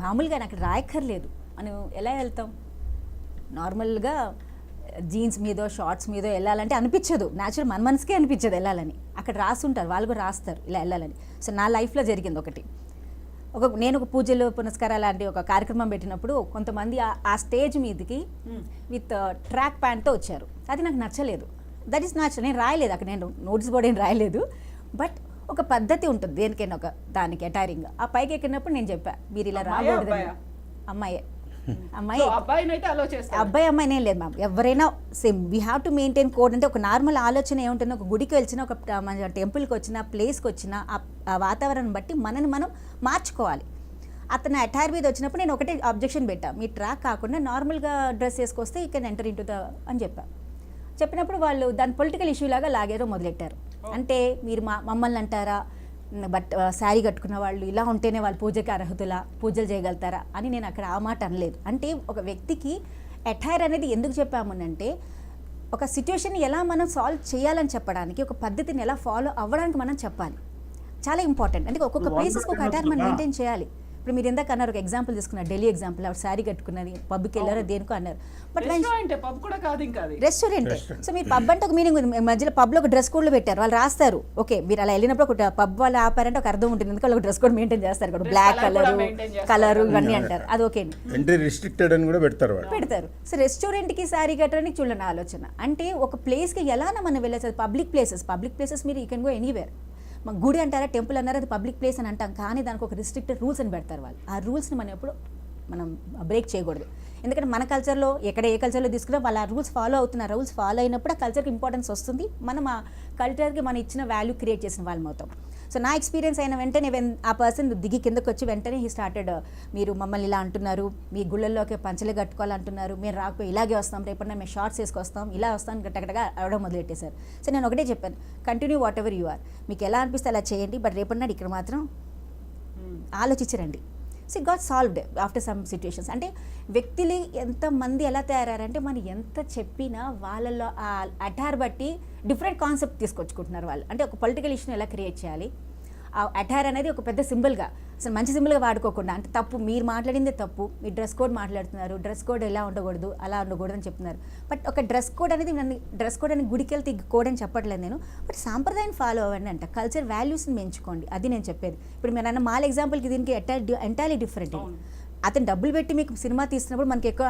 మామూలుగా అక్కడ రాయక్కర్లేదు, మనం ఎలా వెళ్తాం? నార్మల్గా జీన్స్ మీదో షార్ట్స్ మీదో వెళ్ళాలంటే అనిపించదు, న్యాచురల్ మన మనసుకే అనిపించదు వెళ్ళాలని. అక్కడ రాస్తుంటారు, వాళ్ళు కూడా రాస్తారు ఇలా వెళ్ళాలని. సో నా లైఫ్లో జరిగింది ఒకటి. నేను ఒక పూజలు పునస్కారాలు లాంటి ఒక కార్యక్రమం పెట్టినప్పుడు కొంతమంది ఆ స్టేజ్ మీదకి విత్ ట్రాక్ ప్యాంట్తో వచ్చారు. అది నాకు నచ్చలేదు. That is natural. నేను రాయలేదు అక్కడ, నేను నోటీస్ బోర్డు ఏం రాయలేదు. బట్ ఒక పద్ధతి ఉంటుంది దేనికైనా, ఒక దానికి అటైరింగ్. ఆ పైకి ఎక్కినప్పుడు నేను చెప్పా, మీరు ఇలా రాకూడదు. అమ్మాయి అబ్బాయినైతే అలో చేస్తారు. అబ్బాయి అమ్మాయినే లేదు మ్యామ్, ఎవరైనా same. We have to maintain code. అంటే ఒక నార్మల్ ఆలోచన ఏముంటుంది, ఒక గుడికి వచ్చినా, ఒక మన టెంపుల్కి వచ్చినా, ప్లేస్కి వచ్చినా, ఆ వాతావరణం బట్టి మనని మనం మార్చుకోవాలి. అతను అటైర్ మీద వచ్చినప్పుడు నేను ఒకటే అబ్జెక్షన్ పెట్టా, మీ ట్రాక్ కాకుండా నార్మల్గా డ్రెస్ వేసుకొస్తే you can enter into the అని చెప్పినప్పుడు వాళ్ళు దాని పొలిటికల్ ఇష్యూ లాగా లాగేదో మొదలెట్టారు. అంటే మీరు మమ్మల్ని అంటారా, బట్ శారీ కట్టుకున్న వాళ్ళు ఇలా ఉంటేనే వాళ్ళు పూజకి అర్హతులా, పూజలు చేయగలుగుతారా అని నేను అక్కడ ఆ మాట అనలేదు. అంటే ఒక వ్యక్తికి అటైర్ అనేది ఎందుకు చెప్పామనంటే, ఒక సిచ్యువేషన్ ఎలా మనం సాల్వ్ చేయాలని చెప్పడానికి, ఒక పద్ధతిని ఎలా ఫాలో అవ్వడానికి మనం చెప్పాలి. చాలా ఇంపార్టెంట్. అంటే ఒక్కొక్క ప్లేసెస్కి ఒక అటైర్ మనం మెయింటైన్ చేయాలి. ఇప్పుడు మీరు ఎందాక అన్నారు, ఒక ఎగ్జాంపుల్ తీసుకున్నారు, ఢిల్లీ ఎగ్జాంపుల్, ఆవిడ శారీ కట్టుకున్నది, పబ్కి వెళ్ళారో దేనికో అన్నారు. బట్ పబ్ కూడా కాదు, ఇంకా రెస్టారెంట్. సో మీరు పబ్ అంటే ఒక మీనింగ్ ఉంది. మధ్యలో పబ్లో ఒక డ్రెస్ కోడ్లో పెట్టారు, వాళ్ళు రాస్తారు. ఓకే, మీరు అలా వెళ్ళినప్పుడు ఒక పబ్ వాళ్ళు ఆపారంటే ఒక అర్థం ఉంటుంది, ఎందుకంటే ఒక డ్రెస్ కోడ్ మెయింటైన్ చేస్తారు. ఇక్కడ బ్లాక్ కలర్ ఇవన్నీ అంటారు, అది ఓకే. ఎంట్రీ రిస్ట్రిక్టెడ్ అని కూడా పెడతారు. సో రెస్టారెంట్కి శారీ కట్టడానికి చూడండి ఆలోచన. అంటే ఒక ప్లేస్కి ఎలా మనం వెళ్ళచ్చు, పబ్లిక్ ప్లేసెస్ మీరు యూ కెన్ గో ఎనీవేర్. మా గుడి అంటారా, టెంపుల్ అన్నారా, అది పబ్లిక్ ప్లేస్ అని అంటాం, కానీ దానికి ఒక రిస్ట్రిక్టెడ్ రూల్స్ అని పెడతారు వాళ్ళు. ఆ రూల్స్ని మనం బ్రేక్ చేయకూడదు. ఎందుకంటే మన కల్చర్లో ఎక్కడ ఏ కల్చర్లో తీసుకున్నా వాళ్ళు ఆ రూల్స్ ఫాలో అవుతున్నారు. రూల్స్ ఫాలో అయినప్పుడు ఆ కల్చర్కి ఇంపార్టెన్స్ వస్తుంది, మనం ఆ కల్చర్కి మనం ఇచ్చిన వాల్యూ క్రియేట్ చేసిన వాళ్ళం అవుతాం. సో నా ఎక్స్పీరియన్స్ అయిన వెంటనే ఆ పర్సన్ దిగి కిందకు వచ్చి వెంటనే హీ స్టార్టెడ్, మీరు మమ్మల్ని ఇలా అంటున్నారు, మీ గుళ్ళల్లోకి పంచలు కట్టుకోవాలంటున్నారు, మీరు రాకపోయి ఇలాగే వస్తాం, రేపన్నా మేము షార్ట్స్ వేసుకొస్తాం, ఇలా వస్తాం, గట్టగట్టగా అవడం మొదలెట్టేశారు. సో నేను ఒకటే చెప్పాను, continue whatever you are, మీకు ఎలా అనిపిస్తే అలా చేయండి, బట్ రేపన్నాడు ఇక్కడ మాత్రం ఆలోచించరండి. So got solved after some situations. అంటే వ్యక్తులు ఎంతమంది ఎలా తయారంటే మనం ఎంత చెప్పినా వాళ్ళల్లో ఆ అటైర్ బట్టి డిఫరెంట్ కాన్సెప్ట్ తీసుకొచ్చుకుంటున్నారు వాళ్ళు. అంటే ఒక పొలిటికల్ ఇష్యూని ఎలా క్రియేట్ చేయాలి, ఆ అటైర్ అనేది ఒక పెద్ద సింబల్గా, అసలు మంచి సింబల్గా వాడుకోకుండా, అంటే తప్పు, మీరు మాట్లాడిందే తప్పు, మీరు డ్రెస్ కోడ్ మాట్లాడుతున్నారు, డ్రెస్ కోడ్ ఎలా ఉండకూడదు, అలా ఉండకూడదు అని చెప్తున్నారు. బట్ ఒక డ్రెస్ కోడ్ అనేది, డ్రెస్ కోడ్ అని గుడికి వెళ్తే కోడ్ అని చెప్పట్లేదు నేను, బట్ సాంప్రదాయాన్ని ఫాలో అవ్వండి అంట, కల్చర్ వాల్యూస్ని పెంచుకోండి, అది నేను చెప్పేది. ఇప్పుడు మీరు అన్న మాల ఎగ్జాంపుల్కి దీనికి ఎంటైర్లీ డిఫరెంట్. అతను డబ్బులు పెట్టి మీకు సినిమా తీస్తున్నప్పుడు మనకి ఎక్కువ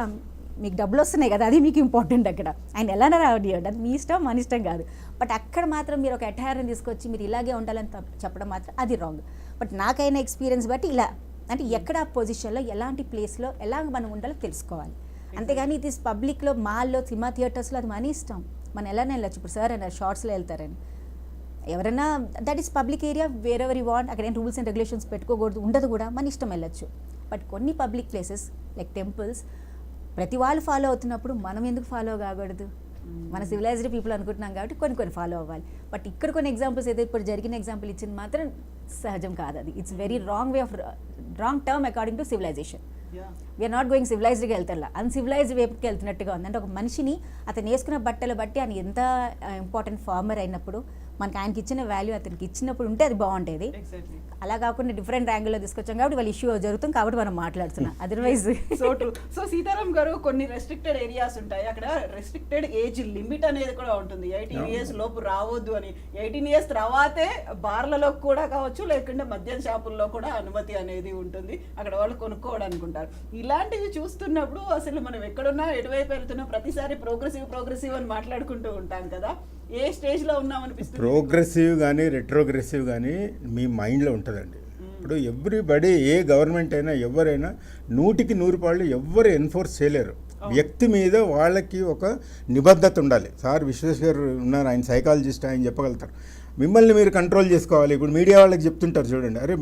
మీకు డబ్బులు వస్తున్నాయి కదా, అది మీకు ఇంపార్టెంట్. అక్కడ ఆయన ఎలా రావడం అది మీ ఇష్టం, మన ఇష్టం కాదు. బట్ అక్కడ మాత్రం మీరు ఒక అటైర్ని తీసుకొచ్చి మీరు ఇలాగే ఉండాలని చెప్పడం మాత్రం అది రాంగ్. బట్ నాకైనా ఎక్స్పీరియన్స్ బట్టి ఇలా, అంటే ఎక్కడ ఆ పొజిషన్లో ఎలాంటి ప్లేస్లో ఎలా మనం ఉండాలో తెలుసుకోవాలి. అంతేగాని ఇది పబ్లిక్లో, మాల్లో, సినిమా థియేటర్స్లో అది మన ఇష్టం, మనం ఎలానే వెళ్ళచ్చు. ఇప్పుడు సార్ అన్నారు షార్ట్స్లో వెళ్తారని, ఎవరైనా that is public area, wherever you want, అక్కడ ఏం రూల్స్ అండ్ రెగ్యులేషన్స్ పెట్టుకోకూడదు, ఉండదు కూడా, మన ఇష్టం వెళ్ళచ్చు. బట్ కొన్ని పబ్లిక్ ప్లేసెస్ లైక్ టెంపుల్స్ ప్రతి వాళ్ళు ఫాలో అవుతున్నప్పుడు మనం ఎందుకు ఫాలో కాకూడదు? మన సివిలైజ్డ్ పీపుల్ అనుకుంటున్నాం కాబట్టి కొన్ని ఫాలో అవ్వాలి. బట్ ఇక్కడ కొన్ని ఎగ్జాంపుల్స్ ఏదో ఇప్పుడు జరిగిన ఎగ్జాంపుల్ ఇచ్చింది మాత్రం సహజం కాదు. అది it's very wrong way of wrong term according to civilisation. We're not going సివిలైజ్డ్గా వెళ్తారా, అన్సివిలైజ్డ్ వైపుకి వెళ్తున్నట్టుగా ఉంది. అంటే ఒక మనిషిని అతను వేసుకున్న బట్టలు బట్టి ఆయన ఎంత ఇంపార్టెంట్ ఫార్మర్ అయినప్పుడు, మనకి ఆయనకి ఇచ్చిన వాల్యూ అతనికి ఇచ్చినప్పుడు ఉంటే అది బాగుంటుంది. అలా కాకుండా డిఫరెంట్ యాంగిల్లో తీసుకొచ్చాం కాబట్టి వాళ్ళ ఇష్యూ జరుగుతుంది కాబట్టి మనం మాట్లాడుతున్నాం. Otherwise so true. So Sitaram గారు, కొన్ని రెస్ట్రిక్టెడ్ ఏరియాస్ ఉంటాయి, అక్కడ రెస్ట్రిక్టెడ్ ఏజ్ లిమిట్ అనేది కూడా ఉంటుంది. 18 years లోపు రావద్దు అని. 18 years తర్వాతే బార్లలో కూడా కావచ్చు, లేకుంటే మద్యం షాపుల్లో కూడా అనుమతి అనేది ఉంటుంది, అక్కడ వాళ్ళు కొనుక్కోవడానికి ఉంటారు. ఇలాంటివి చూస్తున్నప్పుడు అసలు మనం ఎక్కడున్నా, ఎటువైపు వెళ్తున్నా, ప్రతిసారి ప్రోగ్రెసివ్ అని మాట్లాడుకుంటూ ఉంటాం కదా, ఏ స్టేజ్లో ఉన్నామనిపిస్తుంది? ప్రోగ్రెసివ్ కానీ రెట్రోగ్రెసివ్ కానీ మీ మైండ్లో ఉంటుందండి. ఇప్పుడు ఎవ్రీబడి, ఏ గవర్నమెంట్ అయినా ఎవరైనా 100కి 100 ఎవ్వరు ఎన్ఫోర్స్ చేయలేరు. వ్యక్తి మీద వాళ్ళకి ఒక నిబద్ధత ఉండాలి. సార్ విశ్వేశ్వర్ ఉన్నారు, ఆయన సైకాలజిస్ట్, ఆయన చెప్పగలుగుతారు. మిమ్మల్ని మీరు కంట్రోల్ చేసుకోవాలి. ఇప్పుడు మీడియా వాళ్ళకి చెప్తుంటారు చూడండి, అరే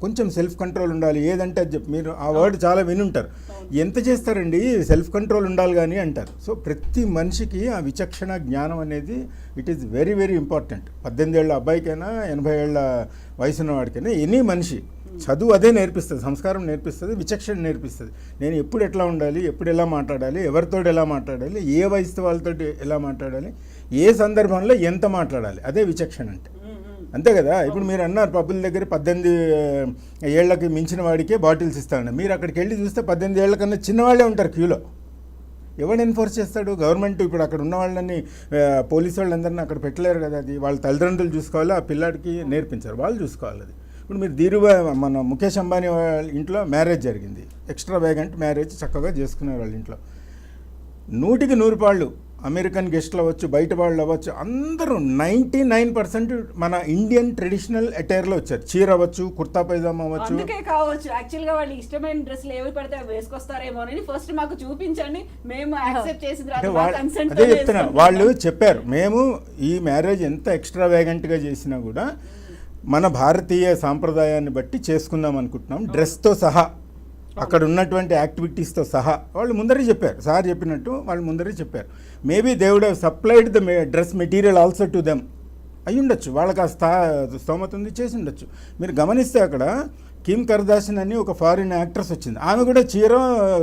కొంచెం సెల్ఫ్ కంట్రోల్ ఉండాలి, ఏదంటే అది మీరు ఆ వర్డ్ చాలా వినుంటారు. ఎంత చేస్తారండి, సెల్ఫ్ కంట్రోల్ ఉండాలి కానీ అంటారు. సో ప్రతి మనిషికి ఆ విచక్షణ జ్ఞానం అనేది it is very very important. 18 ఏళ్ళ అబ్బాయికైనా 80 ఏళ్ళ వయసున్న వాడికైనా ఎనీ మనిషి చదువు అదే నేర్పిస్తుంది, సంస్కారం నేర్పిస్తుంది, విచక్షణ నేర్పిస్తుంది. నేను ఎప్పుడు ఎట్లా ఉండాలి, ఎప్పుడు ఎలా మాట్లాడాలి, ఎవరితో ఎలా మాట్లాడాలి, ఏ వయసు వాళ్ళతో ఎలా మాట్లాడాలి, ఏ సందర్భంలో ఎంత మాట్లాడాలి, అదే విచక్షణ అంటే. అంతే కదా. ఇప్పుడు మీరు అన్నారు పబ్బుల దగ్గర 18 ఏళ్ళకి మించిన వాడికే బాటిల్స్ ఇస్తారండి. మీరు అక్కడికి వెళ్ళి చూస్తే 18 ఏళ్ళ కన్నా చిన్నవాళ్ళే ఉంటారు క్యూలో. ఎవడు ఎన్ఫోర్స్ చేస్తాడు? గవర్నమెంట్ ఇప్పుడు అక్కడ ఉన్న వాళ్ళని పోలీసు వాళ్ళందరినీ అక్కడ పెట్టలేరు కదా. అది వాళ్ళ తల్లిదండ్రులు చూసుకోవాలి, ఆ పిల్లాడికి నేర్పించారు, వాళ్ళు చూసుకోవాలి. అది ఇప్పుడు మీరు ధీరుభాయ్ మన ముఖేష్ అంబానీ వాళ్ళ ఇంట్లో మ్యారేజ్ జరిగింది, ఎక్స్ట్రా వేగంట్ మ్యారేజ్ చక్కగా చేసుకునే వాళ్ళ ఇంట్లో 100కి 100 పాళ్ళు అమెరికన్ గెస్ట్లు అవ్వచ్చు, బయట వాళ్ళు అవ్వచ్చు, అందరూ 99% మన ఇండియన్ ట్రెడిషనల్ అటైర్లో వచ్చారు. చీర అవ్వచ్చు, కుర్తా పైజామా అవ్వచ్చు. అందుకే కావచ్చు యాక్చువల్ గా వాళ్ళు ఇష్టమైన డ్రెస్సులు ఏవి పడితే అవి వేసుకొస్తారేమో అని ఫస్ట్ మాకు చూపించండి, మేము యాక్సెప్ట్ చేసిన తర్వాత కన్సెంట్ అదే చెప్తున్నా, వాళ్ళు చెప్పారు మేము ఈ మ్యారేజ్ ఎంత ఎక్స్ట్రా వేగంట్గా చేసినా కూడా మన భారతీయ సాంప్రదాయాన్ని బట్టి చేసుకుందాం అనుకుంటున్నాం, డ్రెస్తో సహా, అక్కడ ఉన్నటువంటి యాక్టివిటీస్తో సహా. వాళ్ళు ముందరే చెప్పారు, సార్ చెప్పినట్టు వాళ్ళు ముందరే చెప్పారు. Maybe they would have supplied the dress material also to them. అయి ఉండొచ్చు, వాళ్ళకి ఆ స్తోమత ఉంది, చేసి ఉండొచ్చు. మీరు గమనిస్తే అక్కడ కిమ్ కర్దాషియన్ అని ఒక ఫారిన్ యాక్ట్రెస్ వచ్చింది, ఆమె కూడా చీర,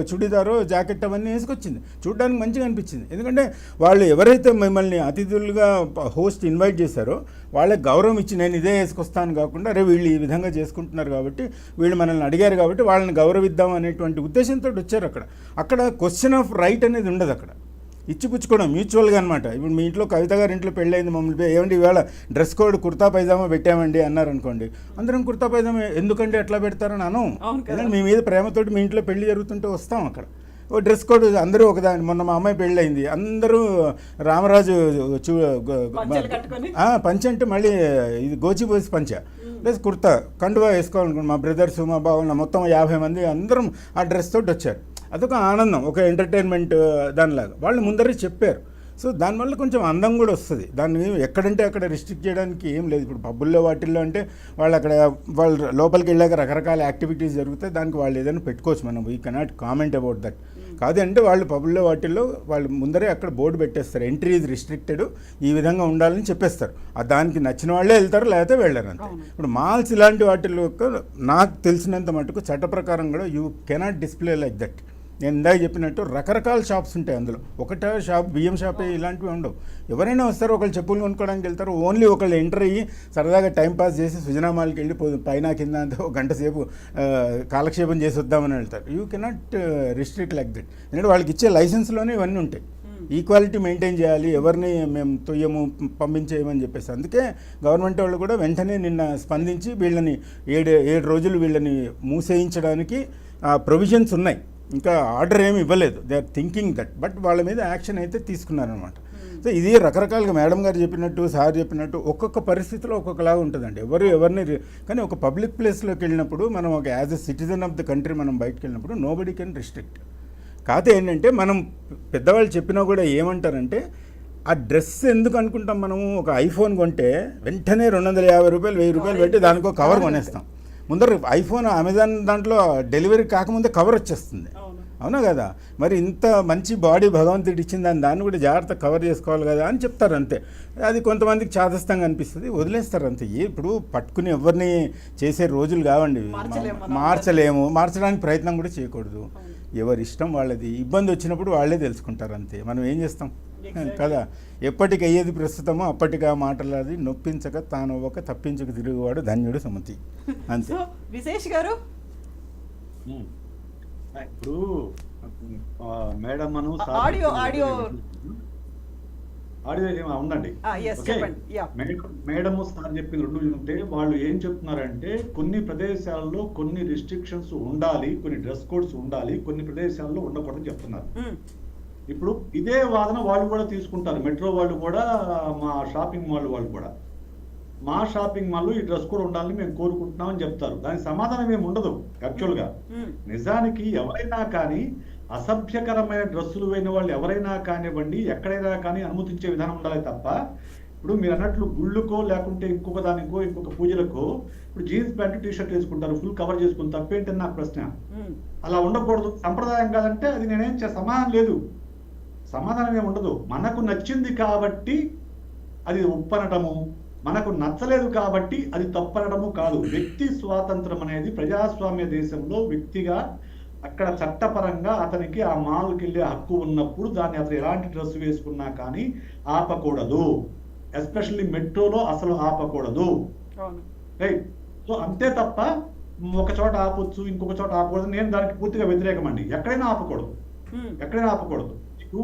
చుడిదారో, జాకెట్ అవన్నీ వేసుకొచ్చింది. చూడడానికి మంచిగా అనిపించింది. ఎందుకంటే వాళ్ళు ఎవరైతే మిమ్మల్ని అతిథులుగా హోస్ట్ ఇన్వైట్ చేశారో వాళ్ళకి గౌరవం ఇచ్చి నేను ఇదే వేసుకొస్తాను కాకుండా, అరే వీళ్ళు ఈ విధంగా చేసుకుంటున్నారు కాబట్టి, వీళ్ళు మనల్ని అడిగారు కాబట్టి వాళ్ళని గౌరవిద్దాం అనేటువంటి ఉద్దేశంతో వచ్చారు. అక్కడ క్వశ్చన్ ఆఫ్ రైట్ అనేది ఉండదు, అక్కడ ఇచ్చిపుచ్చుకోవడం మ్యూచువల్గా అనమాట. ఇప్పుడు మీ ఇంట్లో కవిత గారి ఇంట్లో పెళ్ళైంది, మమ్మల్ని ఏమండి ఇవాళ డ్రెస్ కోడ్ కుర్తా పైజామా పెట్టామండి అన్నారనుకోండి, అందరం కుర్తా పైజామా ఎందుకంటే ఎట్లా పెడతారని అను. మీ మీద ప్రేమతోటి మీ ఇంట్లో పెళ్లి జరుగుతుంటే వస్తాం, అక్కడ ఓ డ్రెస్ కోడ్ అందరూ ఒకదాని. మొన్న మా అమ్మాయి పెళ్ళయింది, అందరూ రామరాజు పంచ అంటే మళ్ళీ ఇది గోచిపోసి పంచ ప్లస్ కుర్తా కండువా వేసుకోవాలనుకోండి. మా బ్రదర్స్, మా బావ మొత్తం 50 మంది అందరం ఆ డ్రెస్ తోటి వచ్చారు. అదొక ఆనందం, ఒక ఎంటర్టైన్మెంట్ దానిలాగా వాళ్ళు ముందరే చెప్పారు. సో దానివల్ల కొంచెం అందం కూడా వస్తుంది. దాన్ని ఎక్కడంటే అక్కడ రిస్ట్రిక్ట్ చేయడానికి ఏం లేదు. ఇప్పుడు పబ్బుల్లో వాటిల్లో అంటే వాళ్ళు అక్కడ వాళ్ళు లోపలికి వెళ్ళాక రకరకాల యాక్టివిటీస్ జరుగుతాయి, దానికి వాళ్ళు ఏదైనా పెట్టుకోవచ్చు. మనం we cannot comment about that. కాదంటే వాళ్ళు పబ్బుల్లో వాటిల్లో వాళ్ళు ముందరే అక్కడ బోర్డు పెట్టేస్తారు, ఎంట్రీ ఈజ్ రిస్ట్రిక్టెడ్, ఈ విధంగా ఉండాలని చెప్పేస్తారు. దానికి నచ్చిన వాళ్ళే వెళ్తారు, లేకపోతే వెళ్ళరు అంతే. ఇప్పుడు మాల్స్ ఇలాంటి వాటిల్లో నాకు తెలిసినంత మటుకు చట్ట ప్రకారం కూడా you cannot display like that. నేను ఇందాక చెప్పినట్టు రకరకాల షాప్స్ ఉంటాయి, అందులో ఒకటే షాప్ బియ్యం షాపే ఇలాంటివి ఉండవు. ఎవరైనా వస్తారు, ఒకళ్ళు చెప్పులు కొనుక్కోవడానికి వెళ్తారు, ఓన్లీ ఒకళ్ళు ఎంటర్ అయ్యి సరదాగా టైంపాస్ చేసి సుజనామాలకి వెళ్ళి పైన కింద అంతా ఒక గంట సేపు కాలక్షేపం చేసి వద్దామని వెళ్తారు. You cannot restrict like that. ఎందుకంటే వాళ్ళకి ఇచ్చే లైసెన్స్లోనే ఇవన్నీ ఉంటాయి. ఈక్వాలిటీ మెయింటైన్ చేయాలి, ఎవరిని మేము తొయ్యము పంపించేయమని చెప్పేసి. అందుకే గవర్నమెంట్ వాళ్ళు కూడా వెంటనే నిన్న స్పందించి వీళ్ళని 7 రోజులు వీళ్ళని మూసేయించడానికి ప్రొవిజన్స్ ఉన్నాయి. ఇంకా ఆర్డర్ ఏమి ఇవ్వలేదు, they are thinking that, but వాళ్ళ మీద యాక్షన్ అయితే తీసుకున్నారనమాట. సో ఇది రకరకాలుగా మేడం గారు చెప్పినట్టు, సార్ చెప్పినట్టు ఒక్కొక్క పరిస్థితిలో ఒక్కొక్కలాగా ఉంటుందండి. ఎవరిని కానీ ఒక పబ్లిక్ ప్లేస్లోకి వెళ్ళినప్పుడు మనం ఒక as a citizen of the country మనం బయటకు వెళ్ళినప్పుడు నోబడీ కెన్ రిస్ట్రిక్ట్. కాకపోతే ఏంటంటే మనం పెద్దవాళ్ళు చెప్పినా కూడా ఏమంటారంటే, ఆ డ్రెస్ ఎందుకు అనుకుంటాం మనము, ఒక ఐఫోన్ కొంటే వెంటనే 250 రూపాయలు 1000 రూపాయలు పెట్టి దానికో కవర్ కొనేస్తాం. ముందర ఐఫోన్ అమెజాన్ దాంట్లో డెలివరీ కాకముందే కవర్ వచ్చేస్తుంది, అవునా కదా. మరి ఇంత మంచి బాడీ భగవంతుడు ఇచ్చిన దాన్ని కూడా జాగ్రత్త కవర్ చేసుకోవాలి కదా అని చెప్తారు అంతే. అది కొంతమందికి చాదస్తంగా అనిపిస్తుంది, వదిలేస్తారు అంతే. ఇప్పుడు పట్టుకుని ఎవరిని చేసే రోజులు కావండి, మార్చలేము, మార్చడానికి ప్రయత్నం కూడా చేయకూడదు. ఎవరి ఇష్టం వాళ్ళది. ఇబ్బంది వచ్చినప్పుడు వాళ్ళే తెలుసుకుంటారు అంతే, మనం ఏం చేస్తాం కదా. ఎప్పటికి అయ్యేది ప్రస్తుతమో అప్పటికి ఆ మాటలది నొప్పించక తానొవ్వక తప్పించక తిరుగువాడు ధన్యుడు సుమతి అంతే. విశేష్ గారు ఇప్పుడు మేడం మనం ఆడియో ఉందండి. మేడం సార్ చెప్పింది 2 ఉంటే వాళ్ళు ఏం చెప్తున్నారంటే కొన్ని ప్రదేశాల్లో కొన్ని రిస్ట్రిక్షన్స్ ఉండాలి, కొన్ని డ్రెస్ కోడ్స్ ఉండాలి, కొన్ని ప్రదేశాల్లో ఉండకూడదని చెప్తున్నారు. ఇప్పుడు ఇదే వాదన వాళ్ళు కూడా తీసుకుంటారు. మెట్రో వాళ్ళు కూడా, మా షాపింగ్ మాల్ వాళ్ళు కూడా, మా షాపింగ్ మాల్ ఈ డ్రెస్ కోడ్ ఉండాలని మేము కోరుకుంటున్నామని చెప్తారు. దానికి సమాధానం ఏమి ఉండదు యాక్చువల్గా. నిజానికి ఎవరైనా కానీ అసభ్యకరమైన డ్రెస్సులు వేయిన వాళ్ళు ఎవరైనా కానివ్వండి, ఎక్కడైనా కానీ అనుమతించే విధానం ఉండాలి తప్ప ఇప్పుడు మీరు అన్నట్లు గుళ్ళుకో లేకుంటే ఇంకొక దానికో ఇంకొక పూజలకో ఇప్పుడు జీన్స్ ప్యాంట్ టీ షర్ట్ వేసుకుంటారు, ఫుల్ కవర్ చేసుకుని తప్పేంటని నాకు ప్రశ్న. అలా ఉండకూడదు, సంప్రదాయం కాదంటే అది నేనేం సమాధానం లేదు, సమాధానం ఏమి ఉండదు. మనకు నచ్చింది కాబట్టి అది ఒప్పనటము, మనకు నచ్చలేదు కాబట్టి అది తప్పనటము కాదు. వ్యక్తి స్వాతంత్రం అనేది ప్రజాస్వామ్య దేశంలో వ్యక్తిగా అక్కడ చట్టపరంగా అతనికి ఆ మాల్కి వెళ్ళే హక్కు ఉన్నప్పుడు దాన్ని అతను ఎలాంటి డ్రెస్ వేసుకున్నా కానీ ఆపకూడదు. ఎస్పెషల్లీ మెట్రోలో అసలు ఆపకూడదు, రైట్? సో అంతే తప్ప ఒక చోట ఆపొచ్చు ఇంకొక చోట ఆపకూడదు, నేను దానికి పూర్తిగా వ్యతిరేకం అండి. ఎక్కడైనా ఆపకూడదు, ఎక్కడైనా ఆపకూడదు. మీకు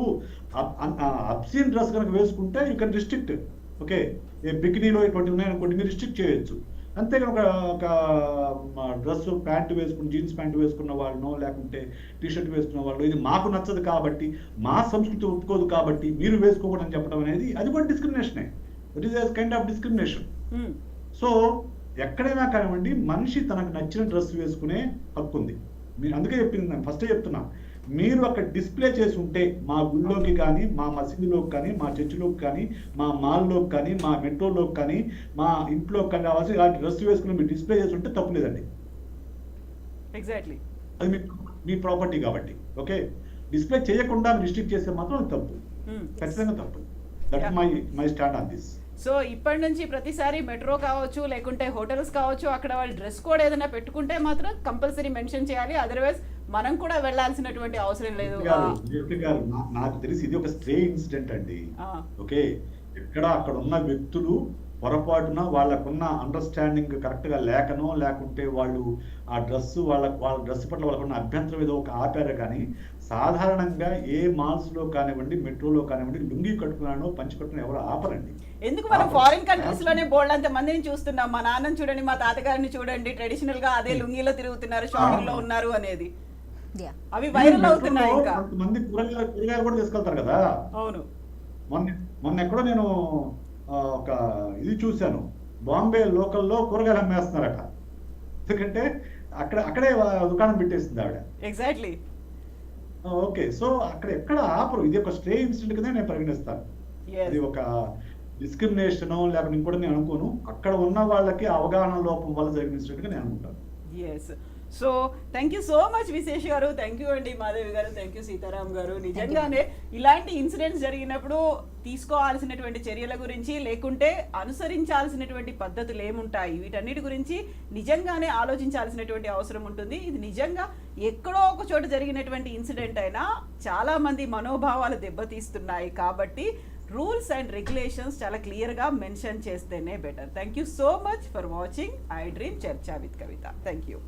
అబ్సీన్ డ్రెస్ కనుక వేసుకుంటే యూ కెన్ రిస్ట్రిక్ట్, ఓకే, బికినీలో ఇటువంటి ఉన్నాయనుకోండి మీరు రిస్ట్రిక్ట్ చేయొచ్చు. అంతేగాని ఒక డ్రెస్ ప్యాంట్ వేసుకుని జీన్స్ ప్యాంట్ వేసుకున్న వాళ్ళనో లేకుంటే టీ షర్ట్ వేసుకున్న వాళ్ళు ఇది మాకు నచ్చదు కాబట్టి మా సంస్కృతి ఒప్పుకోదు కాబట్టి మీరు వేసుకోకూడదని చెప్పడం అనేది అది కూడా డిస్క్రిమినేషనే. It is kind of discrimination. So ఎక్కడైనా కానివ్వండి మనిషి తనకు నచ్చిన డ్రెస్ వేసుకునే హక్కు ఉంది. మీరు అందుకే చెప్పింది, నేను ఫస్టే చెప్తున్నా, మీరు అక్కడ డిస్ప్లే చేసి ఉంటే మా గుళ్ళోకి కానీ మా మసీదులోకి కానీ మా చర్చిలోకి కానీ మా మాల్లోకి కానీ మా మెట్రోలోకి కానీ మా ఇంట్లోకి కానీ రావాల్సి ఇలాంటి డ్రెస్ వేసుకుని మీరు డిస్ప్లే చేసి ఉంటే తప్పు లేదండి. ఎగ్జాక్ట్లీ, అది మీ ప్రాపర్టీ కాబట్టి. ఓకే, డిస్ప్లే చేయకుండా రిస్ట్రిక్ట్ చేస్తే మాత్రం అది తప్పు, ఖచ్చితంగా తప్పు. That my stand on this. So ఇప్పటి నుంచి ప్రతిసారి మెట్రో కావచ్చు లేకుంటే హోటల్స్ కావచ్చు అక్కడ వాళ్ళు డ్రెస్ కోడ్ ఏదైనా పెట్టుకుంటే మాత్రం కంపల్సరీ మెన్షన్ చేయాలి, అదర్వైజ్ మనం కూడా వెళ్ళాల్సినటువంటి అవసరం లేదు. నాకు తెలిసి ఇది ఒక స్ట్రే ఇన్సిడెంట్ అండి. ఓకే, ఎక్కడ అక్కడ ఉన్న వ్యక్తులు పొరపాటున వాళ్ళకున్న అండర్స్టాండింగ్ కరెక్ట్ గా లేకనో లేకుంటే వాళ్ళు ఆ డ్రెస్ వాళ్ళ డ్రెస్ పట్ల వాళ్ళకున్న అభ్యంతరం ఏదో ఒక ఆపారు. కానీ సాధారణంగా ఏ మాల్స్ లో కానివ్వండి మెట్రోలో కానివ్వండి లుంగి కట్టుకున్నానో పంచి కట్టుకున్నా ఎవరు ఆపరండి. ఎందుకు మనం ఫారిన్ కంట్రీస్ లోనే బోల్డ్ అంత మందిని చూస్తున్నాం. మా నాన్నని చూడండి, మా తాతగారిని చూడండి, ట్రెడిషనల్ గా అదే లుంగిలో తిరుగుతున్నారు, షాపింగ్ లో ఉన్నారు అనేది అవి వైరల్ అవుతున్నాయి. ఇంకా కొంతమంది కూరగాయలు కూడా తీసుకెళ్తారు కదా. అవును, మొన్న ఎక్కడో నేను ఒక ఇది చూశాను, బాంబే లోకల్లో కూరగాయలు అమ్మేస్తున్నారట. ఎందుకంటే అక్కడే దుకాణం పెట్టేసింది ఆవిడ. ఎగ్జాక్ట్లీ. ఓకే, సో అక్కడ ఎక్కడ ఆపరు. ఇది ఒక స్ట్రే ఇన్సిడెంట్ కింద నేను పరిగణిస్తాను. అది ఒక డిస్క్రిమినేషన్ లేకపోతే ఇంకోటి నేను అనుకోను. అక్కడ ఉన్న వాళ్ళకి అవగాహన లోపం వల్ల జరిగిన ఇన్సిడెంట్ గా నేను అనుకుంటాను. Yes. So thank you so much Vishesh garu, thank you అండి మాధవి గారు, థ్యాంక్ యూ సీతారాం గారు. నిజంగానే ఇలాంటి ఇన్సిడెంట్స్ జరిగినప్పుడు తీసుకోవాల్సినటువంటి చర్యల గురించి లేకుంటే అనుసరించాల్సినటువంటి పద్ధతులు ఏముంటాయి వీటన్నిటి గురించి నిజంగానే ఆలోచించాల్సినటువంటి అవసరం ఉంటుంది. ఇది నిజంగా ఎక్కడో ఒక చోట జరిగినటువంటి ఇన్సిడెంట్ అయినా చాలా మంది మనోభావాలు దెబ్బతీస్తున్నాయి. కాబట్టి రూల్స్ అండ్ రెగ్యులేషన్స్ చాలా క్లియర్గా మెన్షన్ చేస్తేనే better. Thank you so much for watching I dream చర్చా విత్ కవిత. Thank you.